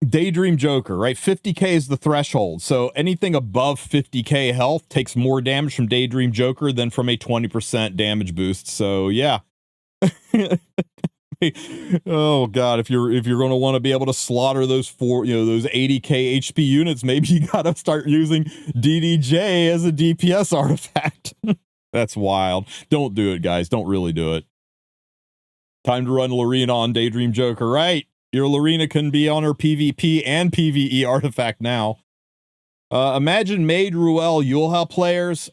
Daydream Joker, right? 50k is the threshold, so anything above 50k health takes more damage from Daydream Joker than from a 20% damage boost. So yeah. Oh God, if you're going to want to be able to slaughter those those 80k HP units, maybe you got to start using DDJ as a DPS artifact. That's wild. Don't do it, guys. Don't really do it. Time to run Lorena on Daydream Joker, right? Your Lorena can be on her PvP and PvE artifact now. Imagine Maid Ruel Yulha players.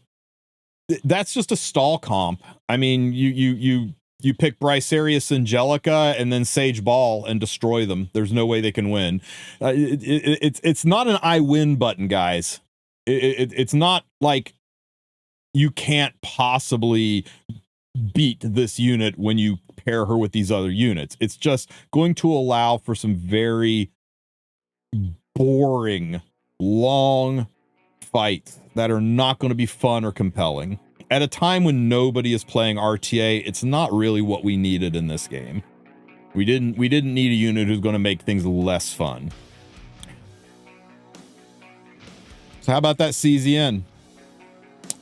That's just a stall comp. I mean, you pick Bricerius Angelica and then Sage Ball and destroy them. There's no way they can win. It's not an I win button, guys. It's not like you can't possibly beat this unit when you pair her with these other units. It's just going to allow for some very boring, long fights that are not going to be fun or compelling. at a time when nobody is playing RTA, it's not really what we needed in this game. We didn't need a unit who's going to make things less fun. So how about that CZN?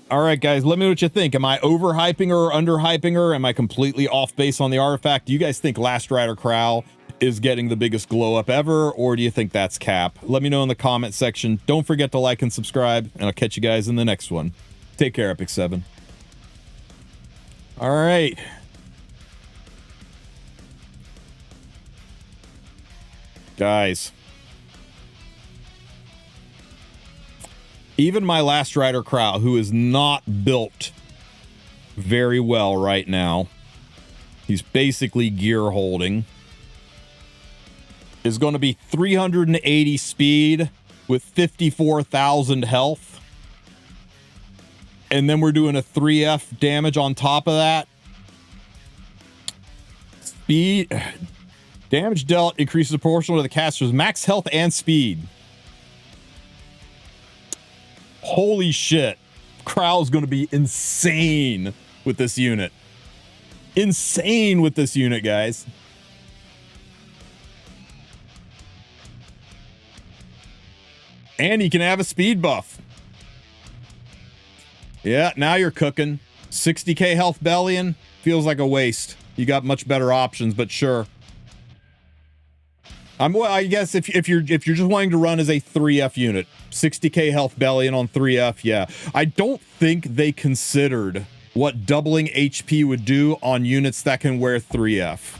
All right, guys, let me know what you think. Am I overhyping her or underhyping her? Am I completely off base on the artifact? Do you guys think Last Rider Crow is getting the biggest glow up ever, or do you think that's cap? Let me know in the comment section. Don't forget to like and subscribe, and I'll catch you guys in the next one. Take care, Epic 7. All right. Guys. Even my Last Rider Crow, who is not built very well right now, he's basically gear holding, is going to be 380 speed with 54,000 health. And then we're doing a 3F damage on top of that. Speed damage dealt increases proportional to the caster's max health and speed. Holy shit. Crow's going to be insane with this unit. Insane with this unit, guys. And he can have a speed buff. Yeah, now you're cooking. 60k health Bellion feels like a waste. You got much better options, but sure. Well, I guess if you're just wanting to run as a 3F unit, 60k health Bellion on 3F, yeah. I don't think they considered what doubling HP would do on units that can wear 3F.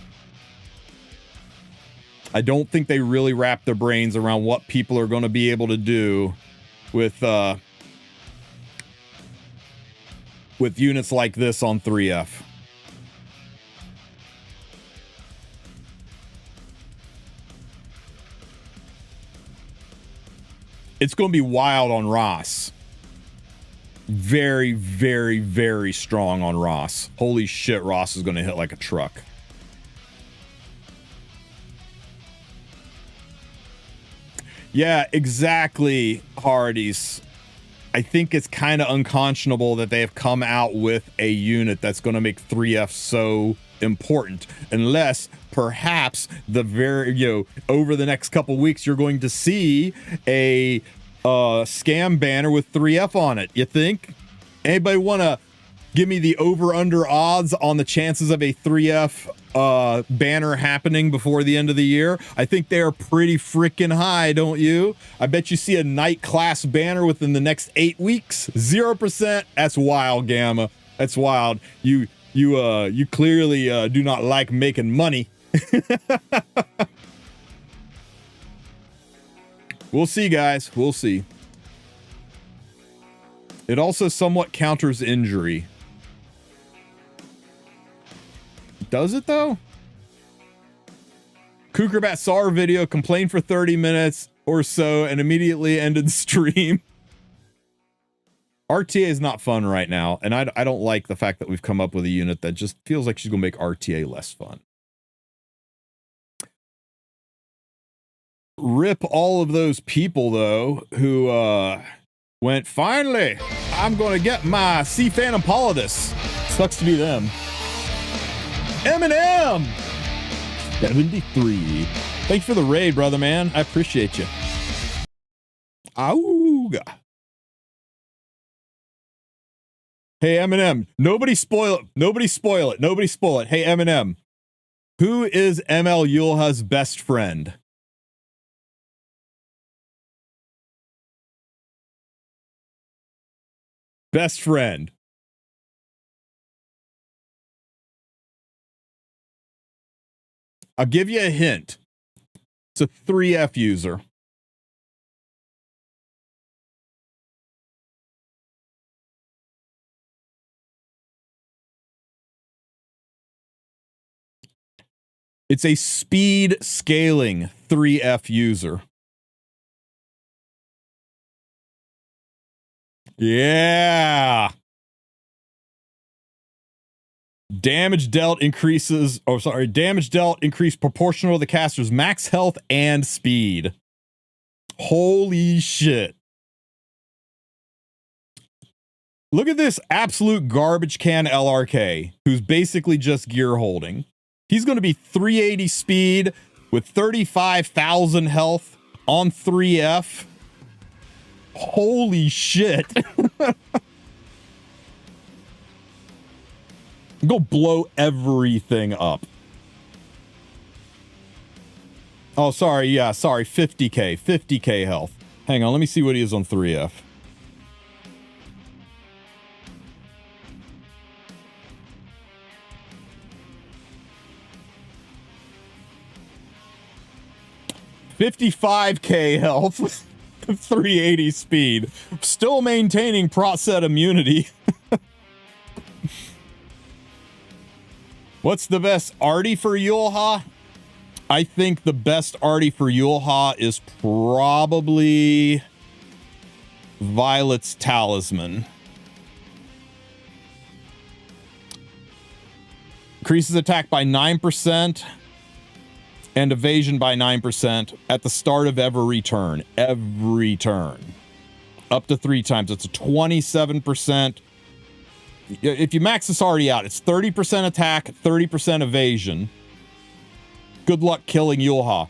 I don't think they really wrapped their brains around what people are going to be able to do with units like this on 3F. It's going to be wild on Ross. Very, very, very strong on Ross. Holy shit, Ross is going to hit like a truck. Yeah, exactly, Hardee's. I think it's kind of unconscionable that they have come out with a unit that's going to make 3F so important, unless perhaps over the next couple weeks you're going to see a scam banner with 3F on it. You think? Anybody want to give me the over under odds on the chances of a 3F banner happening before the end of the year? I think they are pretty freaking high, don't you? I bet you see a night class banner within the next 8 weeks. 0%. That's wild, Gamma. That's wild. You clearly do not like making money. We'll see, guys. We'll see. It also somewhat counters injury. Does it, though? Kukerbat saw our video, complained for 30 minutes or so, and immediately ended stream. RTA is not fun right now, and I don't like the fact that we've come up with a unit that just feels like she's going to make RTA less fun. Rip all of those people, though, who went, finally, I'm going to get my Sea Phantom Polydus. Sucks to be them. Eminem! 73. Thanks for the raid, brother, man. I appreciate you. Auga. Hey, Eminem, nobody spoil it. Nobody spoil it. Nobody spoil it. Hey, Eminem, who is ML Yulha's best friend? Best friend. I'll give you a hint. It's a 3F user. It's a speed scaling 3F user. Yeah. Damage dealt increases. Oh, sorry. Damage dealt increased proportional to the caster's max health and speed. Holy shit. Look at this absolute garbage can LRK, who's basically just gear holding. He's going to be 380 speed with 35,000 health on 3F. Holy shit. Go blow everything up. Oh, sorry. Yeah, sorry. 50k. 50k health. Hang on. Let me see what he is on 3F. $55k health. 380 speed. Still maintaining prot set immunity. What's the best arty for Yulha? I think the best arty for Yulha is probably Violet's Talisman. Increases attack by 9% and evasion by 9% at the start of every turn. Every turn. Up to 3 times. It's a 27%. If you max this already out, it's 30% attack, 30% evasion. Good luck killing Yulha.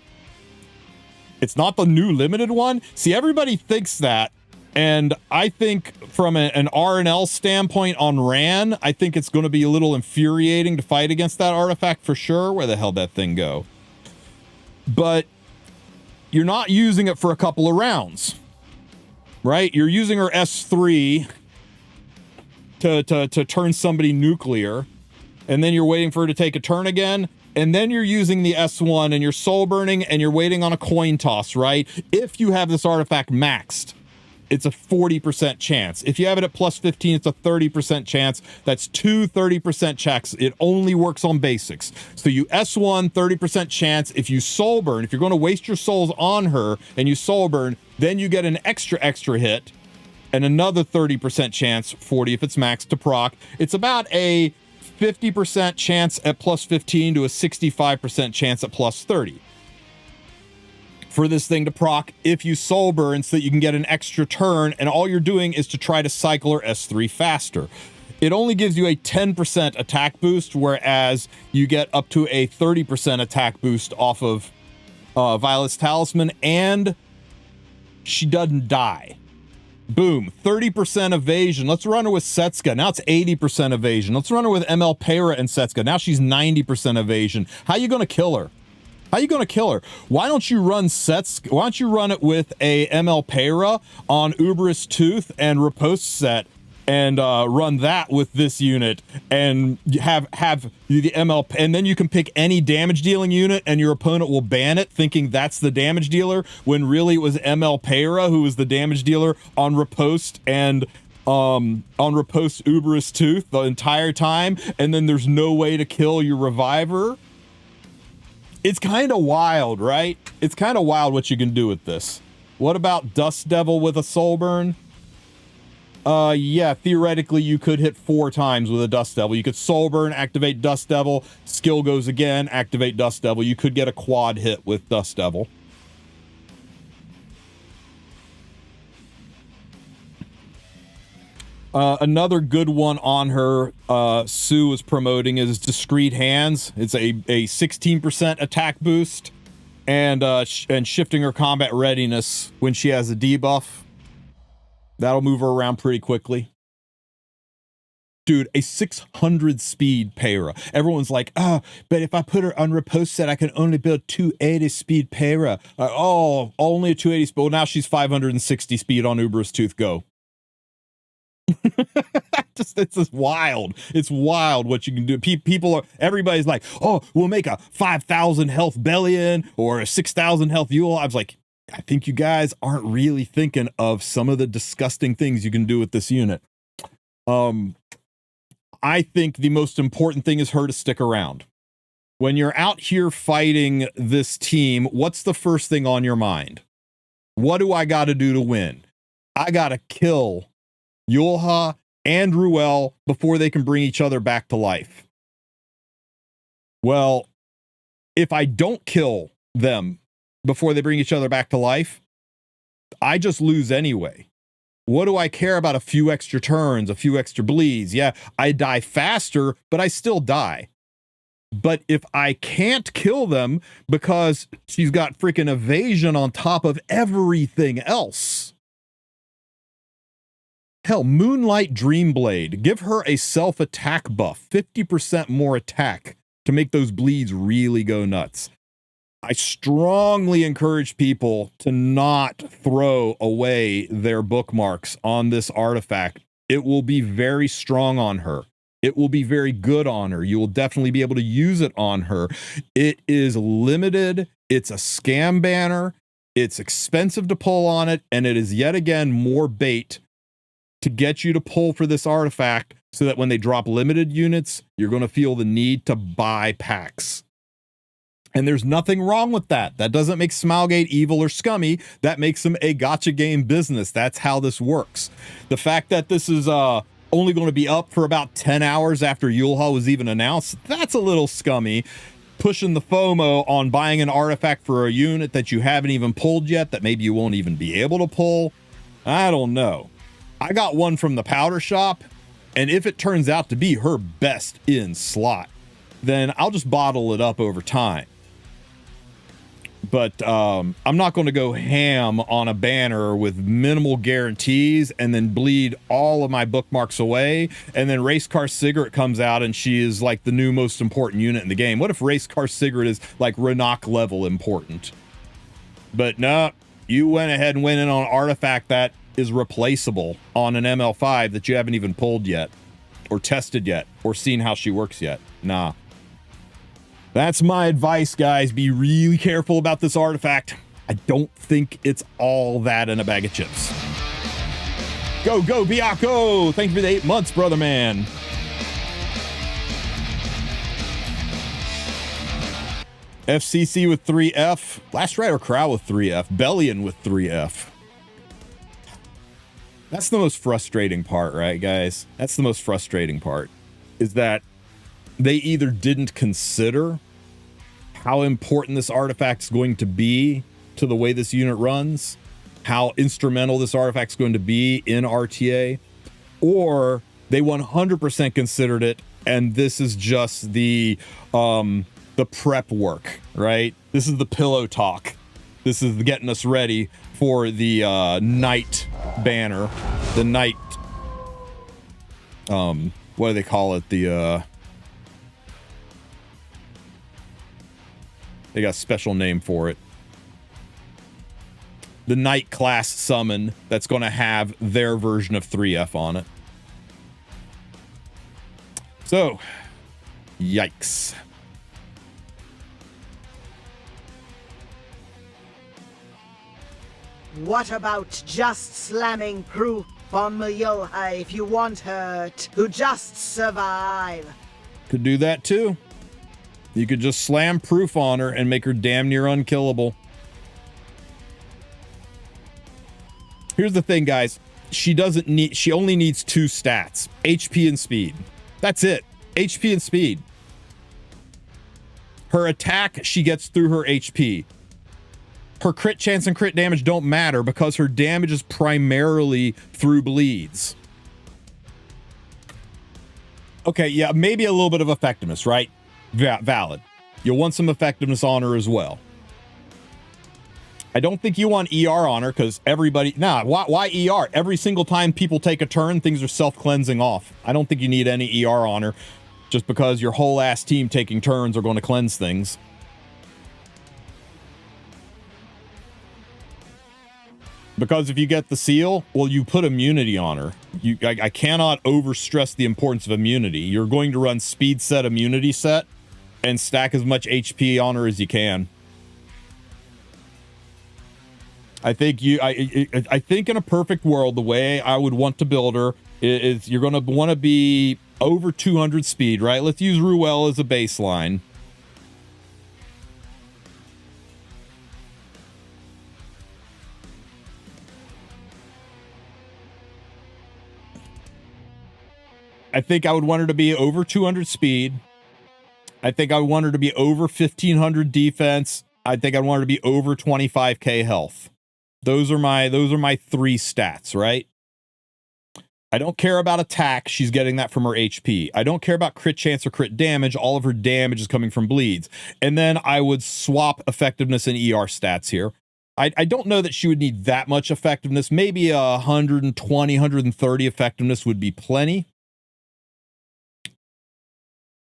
It's not the new limited one. See, everybody thinks that. And I think from an R&L standpoint on Ran, I think it's going to be a little infuriating to fight against that artifact for sure. Where the hell did that thing go? But you're not using it for a couple of rounds, right? You're using her S3 to turn somebody nuclear, and then you're waiting for her to take a turn again, and then you're using the S1 and you're soul burning and you're waiting on a coin toss, right? If you have this artifact maxed, it's a 40% chance. If you have it at plus 15, it's a 30% chance. That's 2 30% checks. It only works on basics. So you S1, 30% chance. If you soul burn, if you're going to waste your souls on her and you soul burn, then you get an extra hit and another 30% chance, 40 if it's maxed, to proc. It's about a 50% chance at plus 15 to a 65% chance at plus 30. For this thing to proc if you soul burn so that you can get an extra turn, and all you're doing is to try to cycle her S3 faster. It only gives you a 10% attack boost, whereas you get up to a 30% attack boost off of Violet's Talisman, and she doesn't die. Boom, 30% evasion. Let's run her with Setsuka. Now it's 80% evasion. Let's run her with ML Pera and Setsuka. Now she's 90% evasion. How are you going to kill her? How are you going to kill her? Why don't you run Setsuka? Why don't you run it with a ML Pera on Uberous Tooth and Riposte set and run that with this unit and have the ML, and then you can pick any damage dealing unit and your opponent will ban it thinking that's the damage dealer when really it was ML Pera who was the damage dealer on Riposte and on Riposte Uberous Tooth the entire time, and then there's no way to kill your reviver. It's kind of wild, right? It's kind of wild what you can do with this. What about Dust Devil with a soul burn? Yeah, theoretically you could hit 4 times with a Dust Devil. You could soul burn, activate Dust Devil, skill goes again, activate Dust Devil. You could get a quad hit with Dust Devil. Another good one on her, Sue is promoting, is Discreet Hands. It's a 16% attack boost and shifting her combat readiness when she has a debuff. That'll move her around pretty quickly. Dude, a 600 speed Pera. Everyone's like, oh, but if I put her on Riposte set, I can only build 280 speed Pera. Oh, only a 280 speed. Well, now she's 560 speed on Uberous Tooth. Go. It's just wild. It's wild what you can do. Everybody's like, oh, we'll make a 5,000 health Bellion or a 6,000 health Yule. I was like, I think you guys aren't really thinking of some of the disgusting things you can do with this unit. I think the most important thing is her to stick around. When you're out here fighting this team, what's the first thing on your mind? What do I got to do to win? I got to kill Yulha and Ruel before they can bring each other back to life. Well, if I don't kill them before they bring each other back to life, I just lose anyway. What do I care about a few extra turns, a few extra bleeds? Yeah, I die faster, but I still die. But if I can't kill them because she's got freaking evasion on top of everything else. Hell, Moonlight Dreamblade, give her a self-attack buff, 50% more attack to make those bleeds really go nuts. I strongly encourage people to not throw away their bookmarks on this artifact. It will be very strong on her. It will be very good on her. You will definitely be able to use it on her. It is limited. It's a scam banner. It's expensive to pull on it. And it is yet again more bait to get you to pull for this artifact so that when they drop limited units, you're going to feel the need to buy packs. And there's nothing wrong with that. That doesn't make Smilegate evil or scummy. That makes them a gotcha game business. That's how this works. The fact that this is only going to be up for about 10 hours after Yulha was even announced, that's a little scummy. Pushing the FOMO on buying an artifact for a unit that you haven't even pulled yet, that maybe you won't even be able to pull. I don't know. I got one from the powder shop, and if it turns out to be her best in slot, then I'll just bottle it up over time. But I'm not going to go ham on a banner with minimal guarantees and then bleed all of my bookmarks away. And then Race Car Cigarette comes out and she is like the new most important unit in the game. What if Race Car Cigarette is like Renac level important? But no, you went ahead and went in on an artifact that is replaceable on an ML5 that you haven't even pulled yet or tested yet or seen how she works yet. Nah. That's my advice, guys. Be really careful about this artifact. I don't think it's all that in a bag of chips. Go, go, Biako! Thank you for the 8 months, brother man. FCC with 3F. Last Rider Crowd with 3F. Bellion with 3F. That's the most frustrating part, right, guys? That's the most frustrating part. Is that they either didn't consider how important this artifact is going to be to the way this unit runs, how instrumental this artifact is going to be in RTA, or they 100% considered it, and this is just the prep work, right? This is the pillow talk. This is getting us ready for the night banner, the night. What do they call it? They got a special name for it. The Night class summon that's going to have their version of 3F on it. So, yikes. What about just slamming proof on Yulha if you want her to just survive? Could do that too. You could just slam proof on her and make her damn near unkillable. Here's the thing, guys. She only needs 2 stats. HP and speed. That's it. HP and speed. Her attack, she gets through her HP. Her crit chance and crit damage don't matter because her damage is primarily through bleeds. Okay, yeah, maybe a little bit of effectiveness, right? Valid. You'll want some effectiveness on her as well. I don't think you want ER on her because everybody... Nah, why ER? Every single time people take a turn, things are self-cleansing off. I don't think you need any ER on her just because your whole ass team taking turns are going to cleanse things. Because if you get the seal, well, you put immunity on her. I cannot overstress the importance of immunity. You're going to run speed set, immunity set, and stack as much HP on her as you can. I think I think in a perfect world, the way I would want to build her is you're going to want to be over 200 speed, right? Let's use Ruel as a baseline. I think I would want her to be over 200 speed. I think I would want her to be over 1500 defense. I think I'd want her to be over 25k health. Those are my 3 stats, right? I don't care about attack. She's getting that from her HP. I don't care about crit chance or crit damage. All of her damage is coming from bleeds. And then I would swap effectiveness and ER stats here. I don't know that she would need that much effectiveness. Maybe 120, 130 effectiveness would be plenty.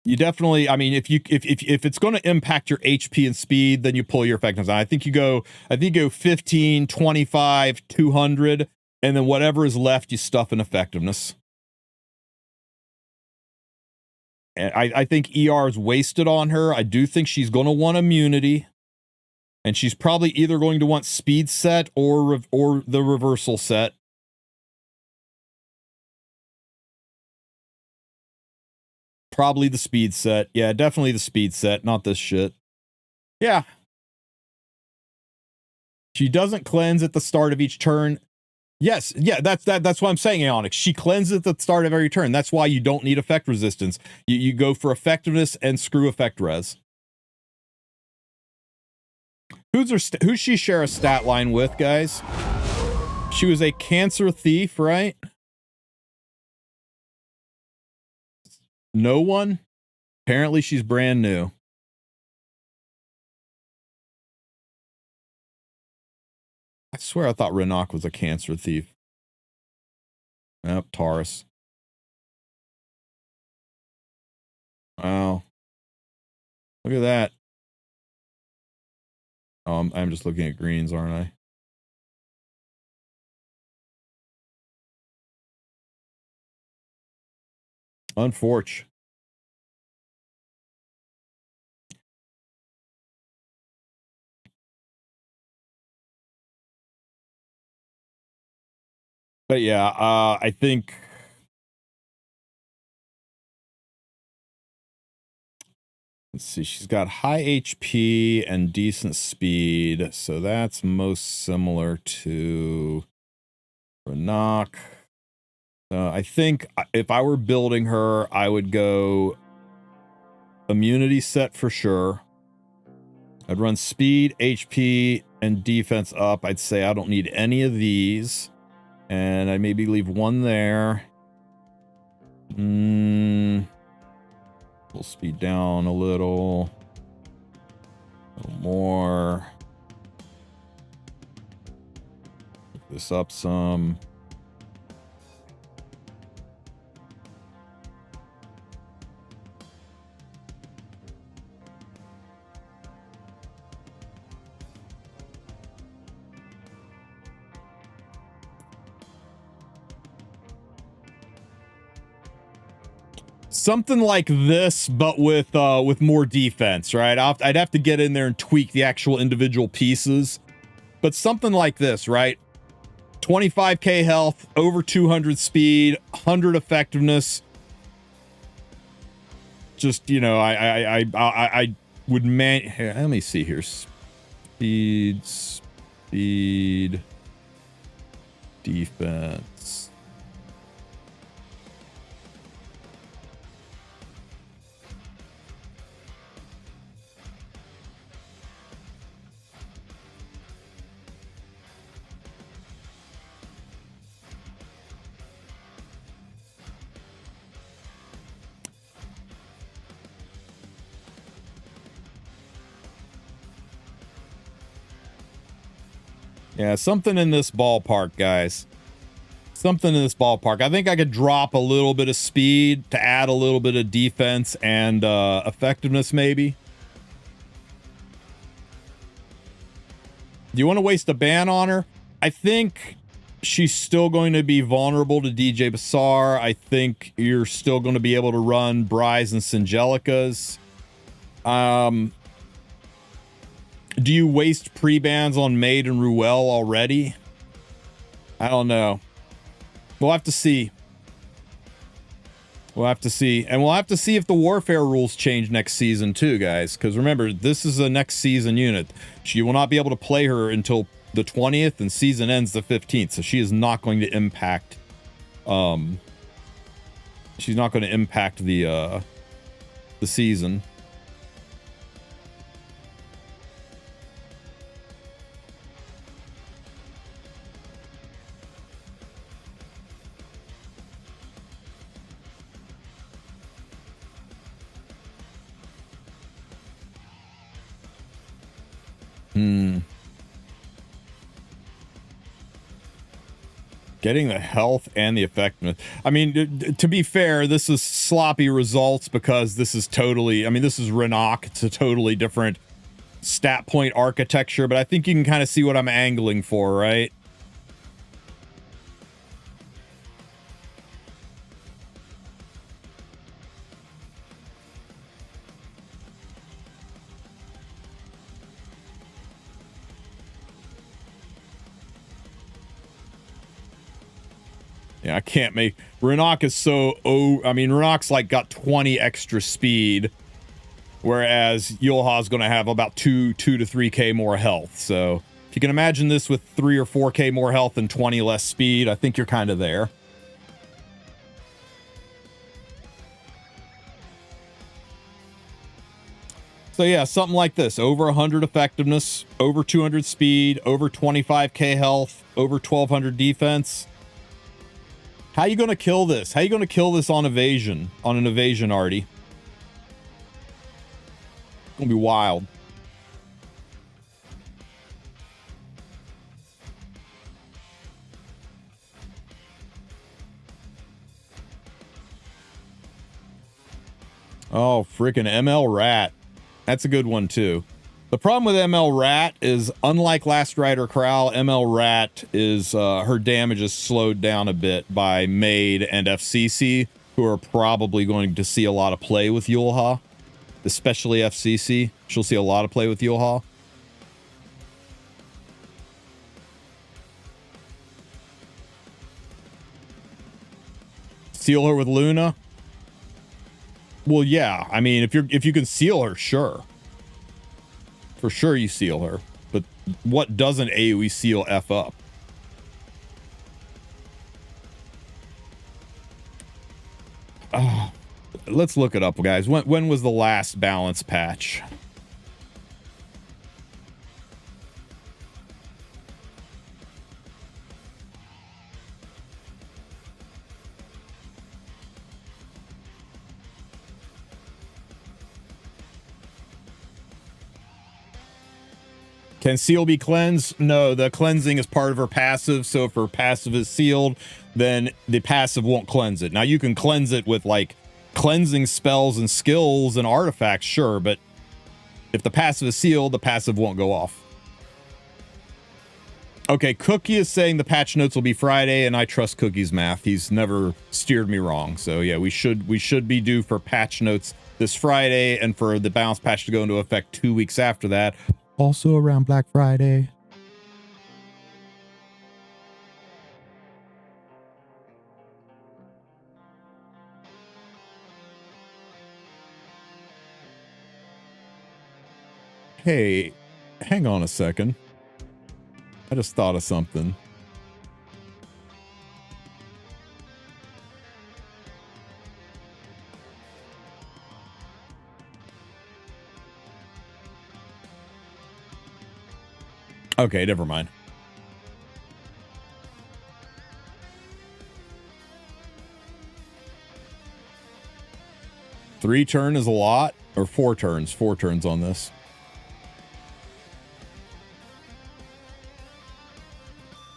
You definitely, I mean, if it's going to impact your HP and speed, then you pull your effectiveness. I think you go 15, 25, 200, and then whatever is left, you stuff in effectiveness. And I think ER is wasted on her. I do think she's going to want immunity. And she's probably either going to want speed set or the reversal set. Probably the speed set. Yeah, definitely the speed set, not this shit. Yeah. She doesn't cleanse at the start of each turn. Yes, yeah, that's what I'm saying, Aeonix. She cleanses at the start of every turn. That's why you don't need effect resistance. You go for effectiveness and screw effect res. Who's she share a stat line with, guys? She was a cancer thief, right? No one? Apparently she's brand new. I swear I thought Renok was a cancer thief. Nope, Taurus. Wow. Look at that. Oh, I'm just looking at greens, aren't I? Unfortunate. But yeah, I think let's see, she's got high HP and decent speed, so that's most similar to Renok. I think if I were building her, I would go immunity set for sure. I'd run speed, HP, and defense up. I'd say I don't need any of these. And I maybe leave one there. We'll speed down a little more. Pick this up some. Something like this, but with more defense, right? I'd have to get in there and tweak the actual individual pieces, but something like this, right? 25k health, over 200 speed, 100 effectiveness. Just, you know, I would here, let me see here. Speed, defense. Yeah, something in this ballpark, guys. Something in this ballpark. I think I could drop a little bit of speed to add a little bit of defense and effectiveness, maybe. Do you want to waste a ban on her? I think she's still going to be vulnerable to DJ Basar. I think you're still going to be able to run Bry's and Singelicas. Do you waste pre-bans on Maid and Ruel already? I don't know. We'll have to see. We'll have to see. And we'll have to see if the warfare rules change next season too, guys. Because remember, this is a next season unit. She will not be able to play her until the 20th, and season ends the 15th. So she is not going to impact... she's not going to impact the season. Getting the health and the effectiveness. I mean, to be fair, this is sloppy results because this is totally, I mean, this is Renok. It's a totally different stat point architecture, but I think you can kind of see what I'm angling for, right? Yeah, I can't make... Renok is so... I mean, Renok's like got 20 extra speed, whereas Yulha's going to have about 2 to 3k more health. So if you can imagine this with 3 or 4k more health and 20 less speed, I think you're kind of there. So yeah, something like this. Over 100 effectiveness, over 200 speed, over 25k health, over 1200 defense. How you going to kill this? How you going to kill this on evasion? On an evasion, Artie? It's going to be wild. Oh, freaking ML Rat. That's a good one, too. The problem with ML Rat is, unlike Last Rider Corral, ML Rat is, her damage is slowed down a bit by Maid and FCC, who are probably going to see a lot of play with Yulha. Especially FCC. She'll see a lot of play with Yulha. Seal her with Luna? Well, yeah. I mean, if you can seal her, sure. For sure you seal her, but what doesn't AoE seal F up? Let's look it up, guys. When was the last balance patch? Can seal be cleansed? No, the cleansing is part of her passive. So if her passive is sealed, then the passive won't cleanse it. Now you can cleanse it with like cleansing spells and skills and artifacts, sure, but if the passive is sealed, the passive won't go off. Okay, Cookie is saying the patch notes will be Friday, and I trust Cookie's math. He's never steered me wrong. So yeah, we should be due for patch notes this Friday, and for the balance patch to go into effect 2 weeks after that. Also around Black Friday. Hey, hang on a second. I just thought of something. Okay, never mind. Three turn is a lot, or 4 turns. 4 turns on this.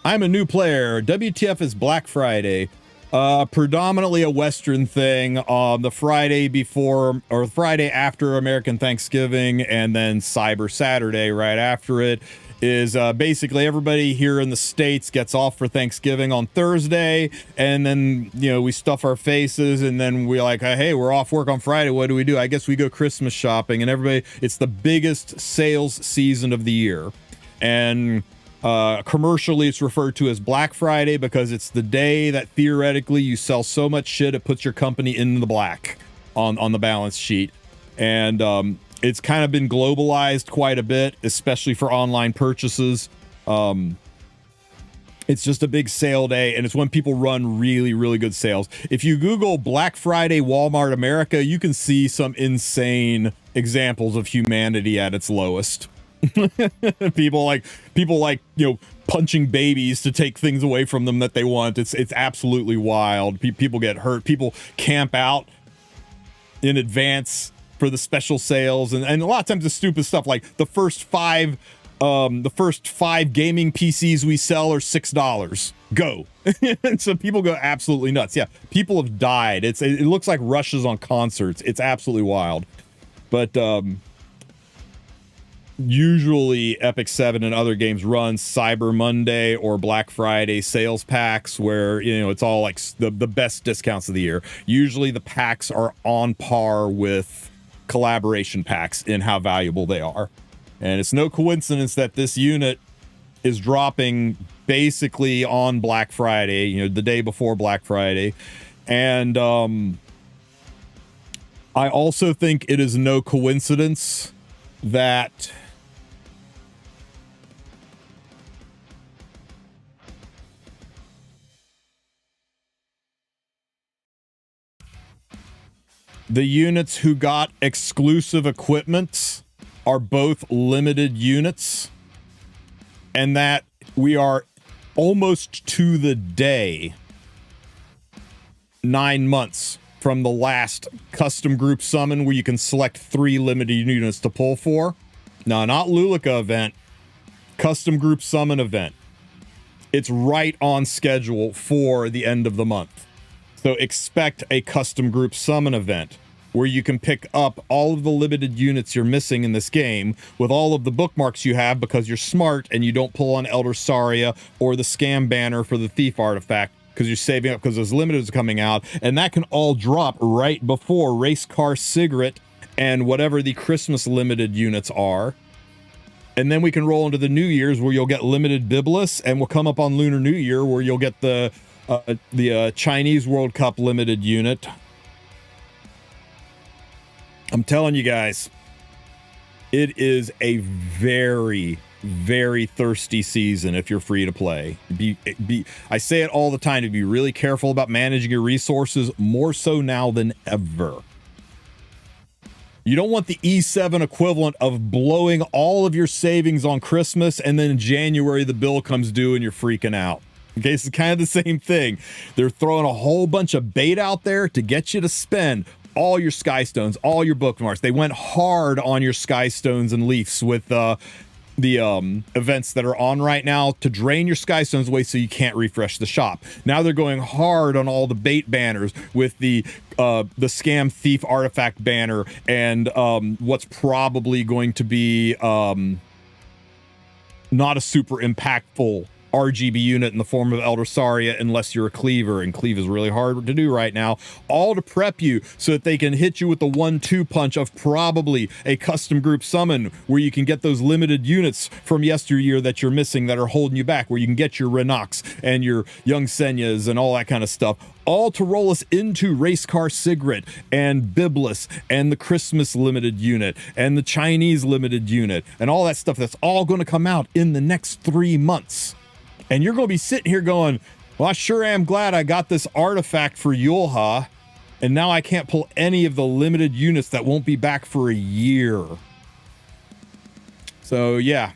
I'm a new player. WTF is Black Friday. Predominantly a Western thing. The Friday before, or Friday after American Thanksgiving, and then Cyber Saturday right after it, is basically everybody here in the States gets off for Thanksgiving on Thursday, and then, you know, we stuff our faces, and then we're like, hey, we're off work on Friday. What do? I guess we go Christmas shopping, and everybody, it's the biggest sales season of the year. And commercially, it's referred to as Black Friday because it's the day that theoretically you sell so much shit it puts your company in the black on the balance sheet. And it's kind of been globalized quite a bit, especially for online purchases. It's just a big sale day, and it's when people run really, really good sales. If you Google Black Friday Walmart America, you can see some insane examples of humanity at its lowest. people like, you know, punching babies to take things away from them that they want. It's absolutely wild. People get hurt. People camp out in advance for the special sales, and a lot of times the stupid stuff like the first 5 the first 5 gaming PCs we sell are $6. Go. And so people go absolutely nuts. Yeah, people have died. It looks like rushes on concerts. It's absolutely wild. But usually Epic 7 and other games run Cyber Monday or Black Friday sales packs where, you know, it's all like the best discounts of the year. Usually the packs are on par with collaboration packs in how valuable they are. And it's no coincidence that this unit is dropping basically on Black Friday, you know, the day before Black Friday. And I also think it is no coincidence that the units who got exclusive equipment are both limited units, and that we are almost to the day 9 months from the last custom group summon where you can select 3 limited units to pull for. No, not Lulika event, custom group summon event. It's right on schedule for the end of the month. So expect a custom group summon event where you can pick up all of the limited units you're missing in this game with all of the bookmarks you have because you're smart and you don't pull on Elder Sarya or the scam banner for the thief artifact because you're saving up because those limiteds are coming out. And that can all drop right before Race Car Cigarette and whatever the Christmas limited units are. And then we can roll into the New Year's where you'll get limited Biblis, and we'll come up on Lunar New Year where you'll get the Chinese World Cup limited unit. I'm telling you guys, it is a very, very thirsty season if you're free to play. I say it all the time, to be really careful about managing your resources, more so now than ever. You don't want the E7 equivalent of blowing all of your savings on Christmas and then in January the bill comes due and you're freaking out. Okay, it's kind of the same thing. They're throwing a whole bunch of bait out there to get you to spend all your Skystones, all your bookmarks. They went hard on your Skystones and Leafs with the events that are on right now to drain your Skystones away so you can't refresh the shop. Now they're going hard on all the bait banners with the scam thief artifact banner and what's probably going to be not a super impactful RGB unit in the form of Elder Sarya unless you're a cleaver, and cleave is really hard to do right now, all to prep you so that they can hit you with the 1-2 punch of probably a custom group summon where you can get those limited units from yesteryear that you're missing that are holding you back, where you can get your Renox and your Young Senyas and all that kind of stuff, all to roll us into Race Car Cigarette and Biblis and the Christmas limited unit and the Chinese limited unit and all that stuff that's all going to come out in the next 3 months. And you're going to be sitting here going, well, I sure am glad I got this artifact for Yulha, and now I can't pull any of the limited units that won't be back for a year. So, yeah.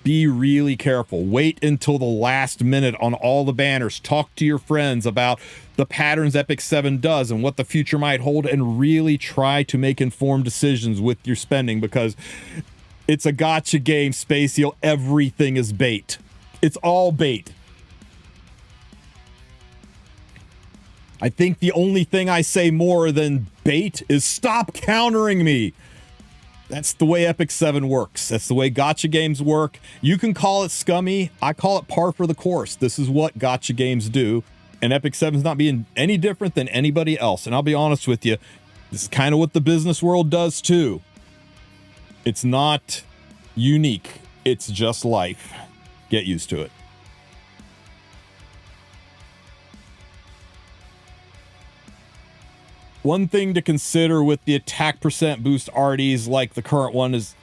Be really careful. Wait until the last minute on all the banners. Talk to your friends about the patterns Epic 7 does and what the future might hold, and really try to make informed decisions with your spending, because it's a gotcha game, Spacial. Everything is bait. It's all bait. I think the only thing I say more than bait is stop countering me. That's the way Epic 7 works. That's the way gotcha games work. You can call it scummy. I call it par for the course. This is what gotcha games do. And Epic 7 is not being any different than anybody else. And I'll be honest with you, this is kind of what the business world does too. It's not unique. It's just life. Get used to it. One thing to consider with the attack percent boost RDs like the current one is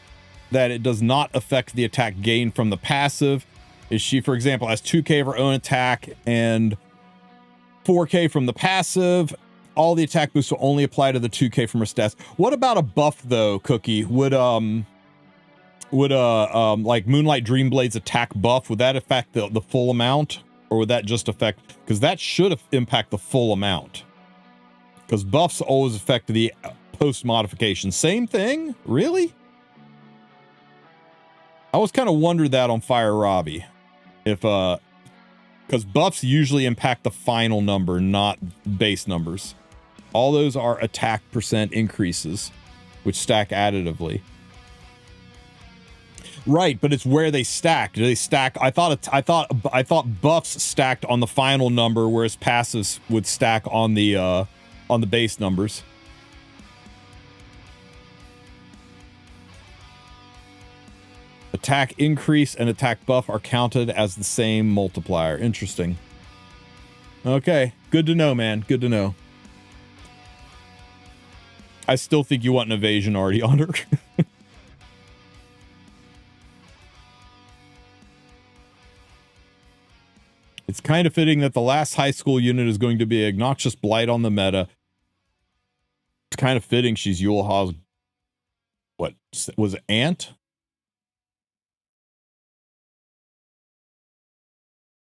that it does not affect the attack gain from the passive. Is she, for example, has 2k of her own attack and 4k from the passive. All the attack boosts will only apply to the 2k from her stats. What about a buff though, Cookie? Would like Moonlight Dreamblade's attack buff, would that affect the full amount, or would that just affect, because that should impact the full amount, because buffs always affect the post modification. Same thing, really? I always kind of wondered that on Fire Robbie. If, because buffs usually impact the final number, not base numbers. All those are attack percent increases, which stack additively. Right, but it's where they stack. Do they stack? I thought buffs stacked on the final number, whereas passives would stack on the base numbers. Attack increase and attack buff are counted as the same multiplier. Interesting. Okay, good to know, man. Good to know. I still think you want an evasion already on her. It's kind of fitting that the last high school unit is going to be obnoxious blight on the meta. It's kind of fitting she's Yulha's, what was it, aunt?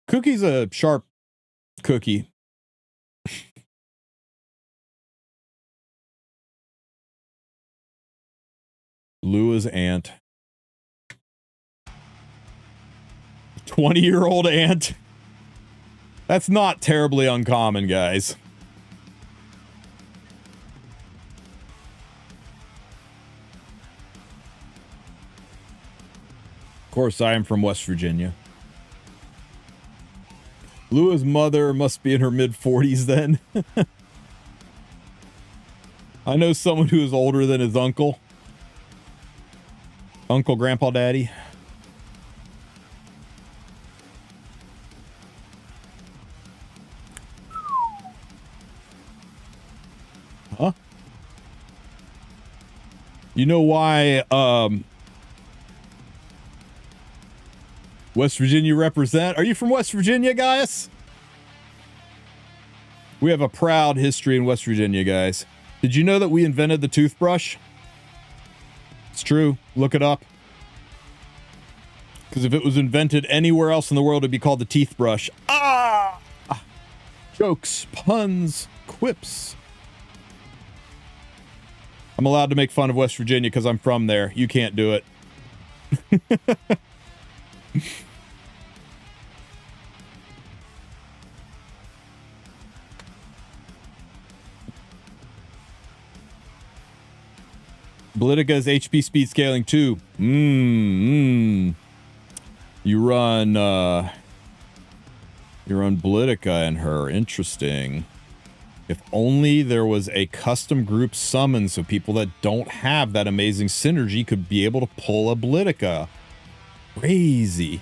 Cookie's a sharp cookie. Lua's aunt. 20-year-old aunt. That's not terribly uncommon, guys. Of course, I am from West Virginia. Lua's mother must be in her mid-40s then. I know someone who is older than his uncle. Uncle, Grandpa, Daddy. Huh? You know why West Virginia represent? Are you from West Virginia, guys? We have a proud history in West Virginia, guys. Did you know that we invented the toothbrush? It's true. Look it up. Because if it was invented anywhere else in the world, it'd be called the teeth brush. Ah! Jokes, puns, quips. I'm allowed to make fun of West Virginia because I'm from there. You can't do it. Politica is HP speed scaling too. You run Politica in her. Interesting. If only there was a custom group summon so people that don't have that amazing synergy could be able to pull a Politica. Crazy.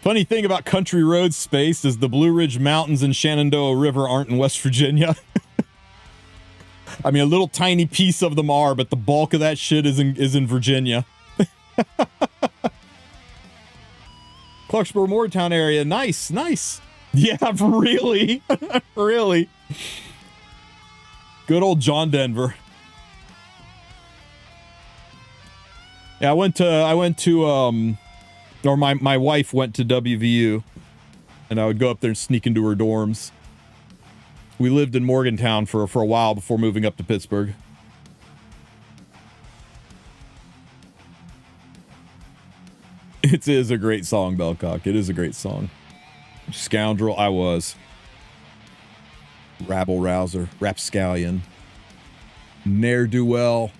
Funny thing about Country Road space is the Blue Ridge Mountains and Shenandoah River aren't in West Virginia. I mean, a little tiny piece of them are, but the bulk of that shit is in Virginia. Clarksboro, Moretown area. Nice, nice. Yeah, really? Really? Good old John Denver. Yeah, I went to or my wife went to WVU, and I would go up there and sneak into her dorms. We lived in Morgantown for a while before moving up to Pittsburgh. It is a great song, Bellcock. It is a great song. Scoundrel, I was. Rabble rouser, rapscallion, ne'er-do-well.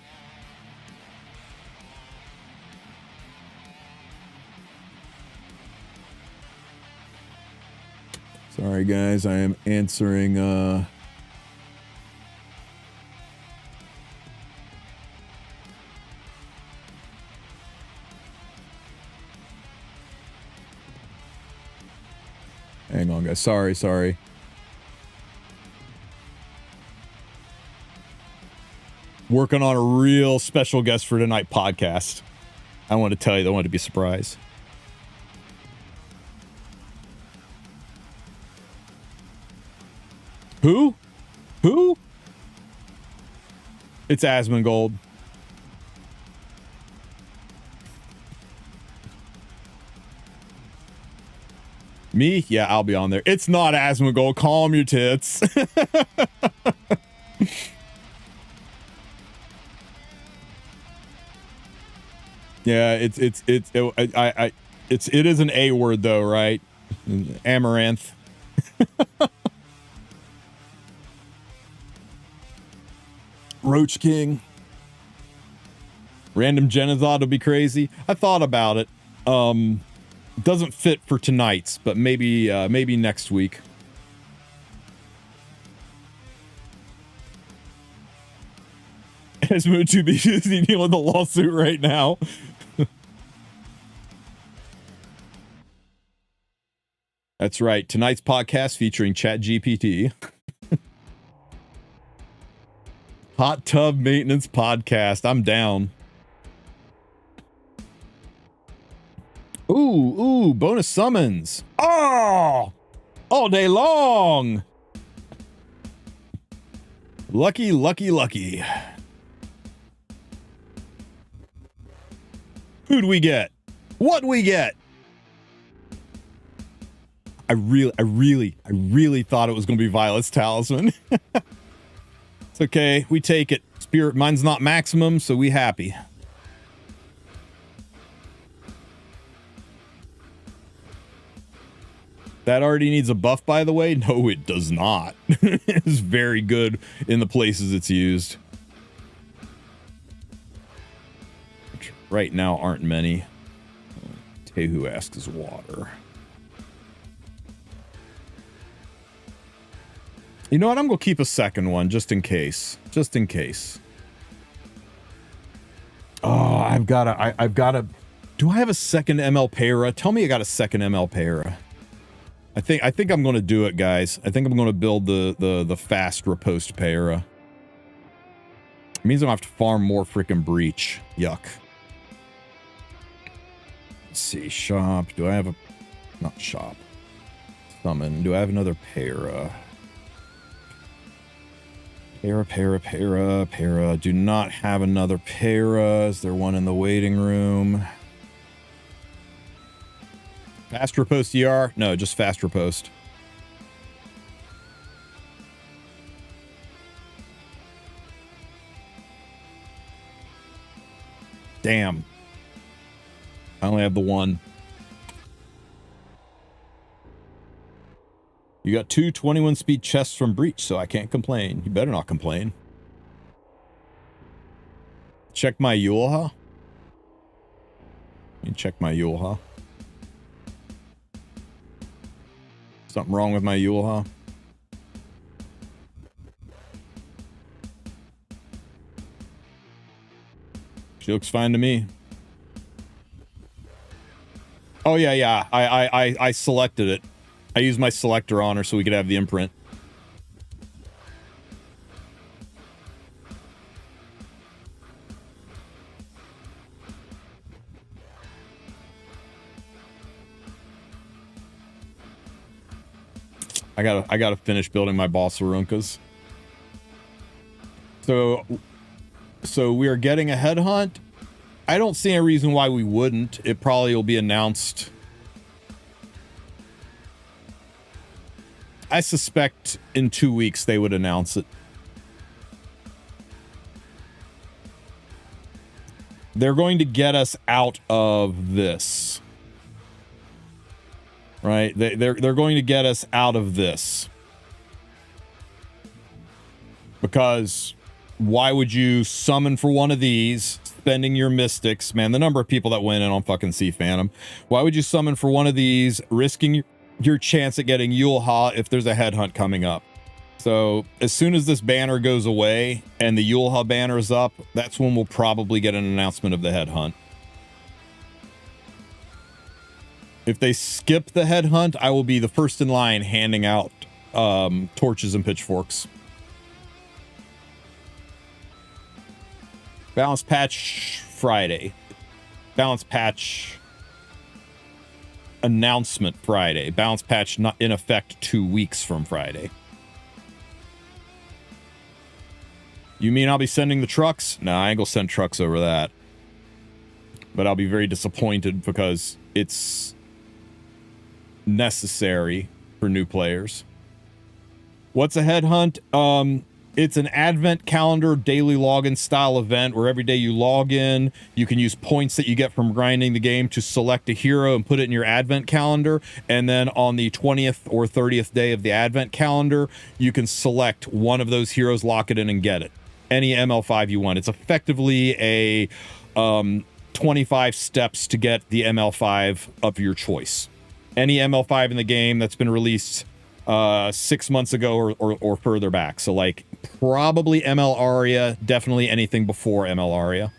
Sorry, guys, I am answering, hang on, guys. Sorry. Working on a real special guest for tonight podcast. I want to tell you, I want to be a surprise. Who? It's Asmongold. Me? Yeah, I'll be on there. It's not Asmongold. Calm your tits. Yeah, it is an A word though, right? Amaranth. Roach King. Random Genizod would be crazy. I thought about it. Doesn't fit for tonight's, but maybe next week. Esmo to be dealing with a lawsuit right now. That's right. Tonight's podcast featuring ChatGPT. Hot Tub Maintenance Podcast. I'm down. Ooh, bonus summons. Oh, all day long. Lucky. Who'd we get? What'd we get? I really thought it was going to be Violet's Talisman. It's okay. We take it. Spirit, mine's not maximum, so we happy. That already needs a buff, by the way. No, it does not. It's very good in the places it's used. Which right now aren't many. Tehu asks water. You know what? I'm going to keep a second one just in case. Just in case. Oh, I've got to. Do I have a second ML Para? Tell me I got a second ML Para. I think I'm going to do it, guys. I think I'm going to build the fast riposte Para. It means I'm going to have to farm more freaking breach. Yuck. Let's see. Shop. Do I have a... Not shop. Summon. Do I have another Para? Para. Do not have another Para. Is there one in the waiting room? Fast riposte ER? No, just fast riposte. Damn. I only have the one. You got 2 21 speed chests from Breach, so I can't complain. You better not complain. Check my Yulha. You check my Yulha. Something wrong with my Yulha? She looks fine to me. Oh yeah. I selected it. I used my selector on her so we could have the imprint. I gotta finish building my boss Arunkas. So we are getting a headhunt. I don't see any reason why we wouldn't. It probably will be announced. I suspect in 2 weeks they would announce it. They're going to get us out of this. Right? They're going to get us out of this. Because why would you summon for one of these, spending your mystics? Man, the number of people that went in on fucking Sea Phantom. Why would you summon for one of these, risking your chance at getting Yulha if there's a headhunt coming up? So as soon as this banner goes away and the Yulha banner is up, that's when we'll probably get an announcement of the headhunt. If they skip the headhunt, I will be the first in line handing out torches and pitchforks. Balance patch Friday. Balance patch announcement Friday. Balance patch not in effect 2 weeks from Friday. You mean I'll be sending the trucks? No, I ain't gonna send trucks over that. But I'll be very disappointed because it's necessary for new players. What's a headhunt? It's an advent calendar daily login style event where every day you log in, you can use points that you get from grinding the game to select a hero and put it in your advent calendar. And then on the 20th or 30th day of the advent calendar, you can select one of those heroes, lock it in, and get it. Any ML5 you want. It's effectively a 25 steps to get the ML5 of your choice. Any ML5 in the game that's been released 6 months ago or further back. So like probably ML Aria, definitely anything before ML Aria.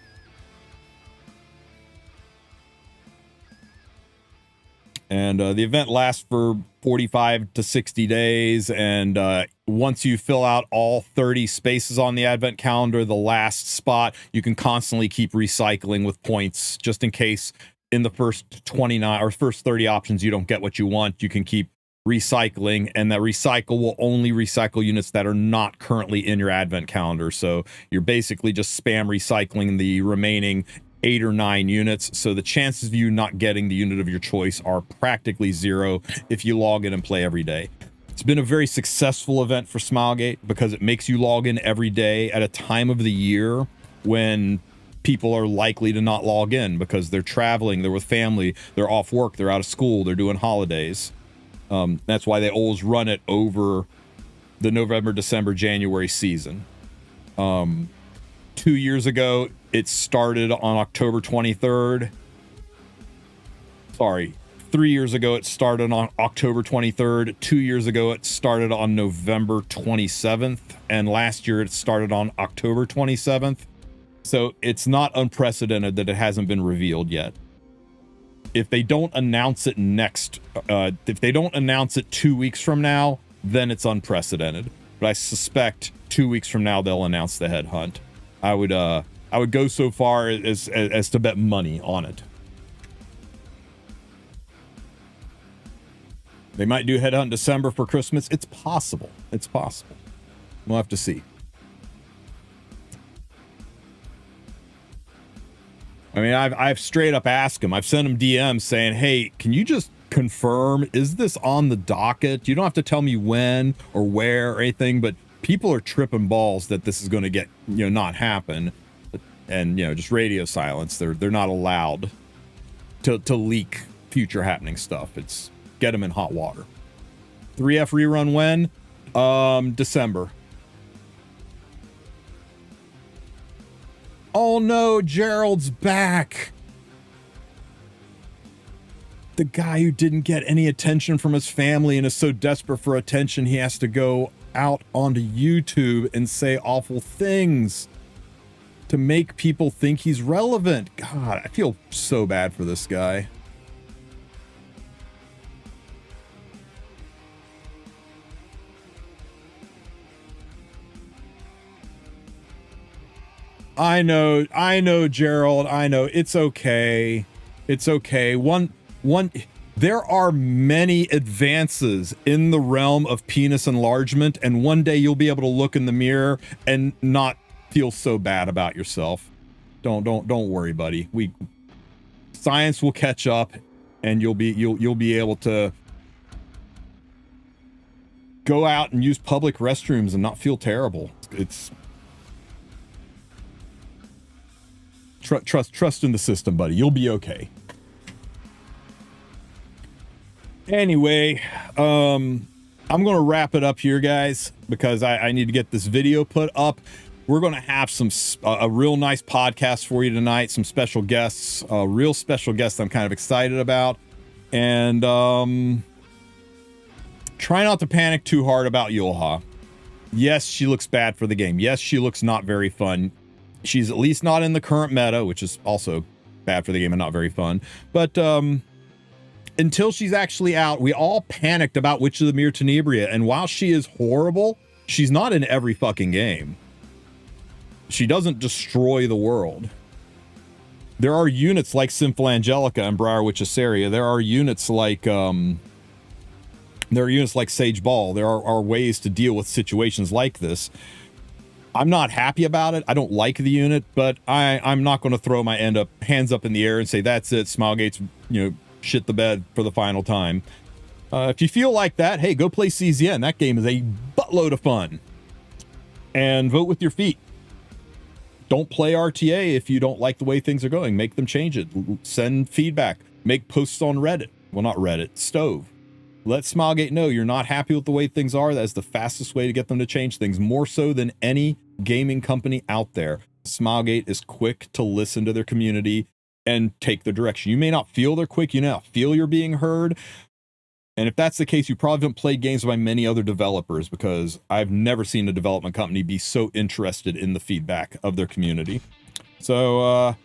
And the event lasts for 45 to 60 days. And once you fill out all 30 spaces on the advent calendar, the last spot, you can constantly keep recycling with points just in case in the first 29 or first 30 options you don't get what you want. You can keep recycling, and that recycle will only recycle units that are not currently in your advent calendar. So you're basically just spam recycling the remaining 8 or 9 units. So the chances of you not getting the unit of your choice are practically zero if you log in and play every day. It's been a very successful event for Smilegate because it makes you log in every day at a time of the year when people are likely to not log in because they're traveling, they're with family, they're off work, they're out of school, they're doing holidays. That's why they always run it over the November, December, January season. 2 years ago, it started on October 23rd. Sorry, 3 years ago, it started on October 23rd. 2 years ago, it started on November 27th. And last year, it started on October 27th. So it's not unprecedented that it hasn't been revealed yet. If they don't announce it if they don't announce it 2 weeks from now, then it's unprecedented. But I suspect 2 weeks from now they'll announce the headhunt. I would go so far as to bet money on it. They might do headhunt in December for Christmas. It's possible. It's possible. We'll have to see. I mean, I've straight up asked him. I've sent him DMs saying, hey, can you just confirm, is this on the docket? You don't have to tell me when or where or anything, but people are tripping balls that this is going to get, not happen. And, just radio silence. They're not allowed to leak future happening stuff. It's get them in hot water. 3F rerun when? December. Oh no, Gerald's back. The guy who didn't get any attention from his family and is so desperate for attention, he has to go out onto YouTube and say awful things to make people think he's relevant. God, I feel so bad for this guy. I know, Gerald. I know. It's okay. It's okay. There are many advances in the realm of penis enlargement, and one day you'll be able to look in the mirror and not feel so bad about yourself. Don't worry, buddy. Science will catch up, and you'll be able to go out and use public restrooms and not feel terrible. It's Trust in the system, buddy. You'll be okay. Anyway, I'm going to wrap it up here, guys, because I need to get this video put up. We're going to have a real nice podcast for you tonight. Some special guests, a real special guest I'm kind of excited about. And try not to panic too hard about Yulha. Yes, she looks bad for the game. Yes, she looks not very fun. She's at least not in the current meta, which is also bad for the game and not very fun. But until she's actually out, we all panicked about Witch of the Mere Tenebria. And while she is horrible, she's not in every fucking game. She doesn't destroy the world. There are units like Sinful Angelica and Briar Witch of Sarya. There are units like Sage Ball. There are ways to deal with situations like this. I'm not happy about it. I don't like the unit, but I'm not going to throw my hands up in the air and say, that's it, Smilegate's, shit the bed for the final time. If you feel like that, hey, go play CZN. That game is a buttload of fun. and vote with your feet. Don't play RTA if you don't like the way things are going. Make them change it. Send feedback. Make posts on Reddit. Well, not Reddit, Stove. Let Smilegate know you're not happy with the way things are. That's the fastest way to get them to change things, more so than any gaming company out there. Smilegate is quick to listen to their community and take their direction. You may not feel they're quick. You may not feel you're being heard. And if that's the case, you probably haven't played games by many other developers, because I've never seen a development company be so interested in the feedback of their community. So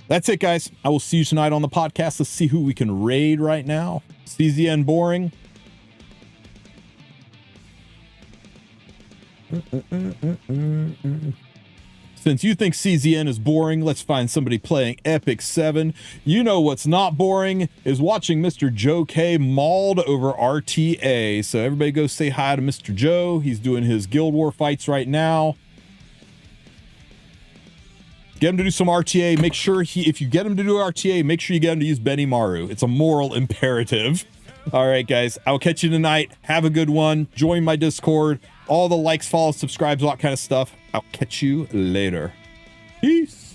that's it, guys. I will see you tonight on the podcast. Let's see who we can raid right now. CZN boring. Since you think CZN is boring, let's find somebody playing Epic 7. You know what's not boring is watching Mr. Joe K mauled over RTA. So everybody go say hi to Mr. Joe. He's doing his Guild War fights right now. Get him to do some RTA. Make sure if you get him to do RTA, make sure you get him to use Benny Maru. It's a moral imperative. All right, guys. I'll catch you tonight. Have a good one. Join my Discord. All the likes, follows, subscribes, all that kind of stuff. I'll catch you later. Peace.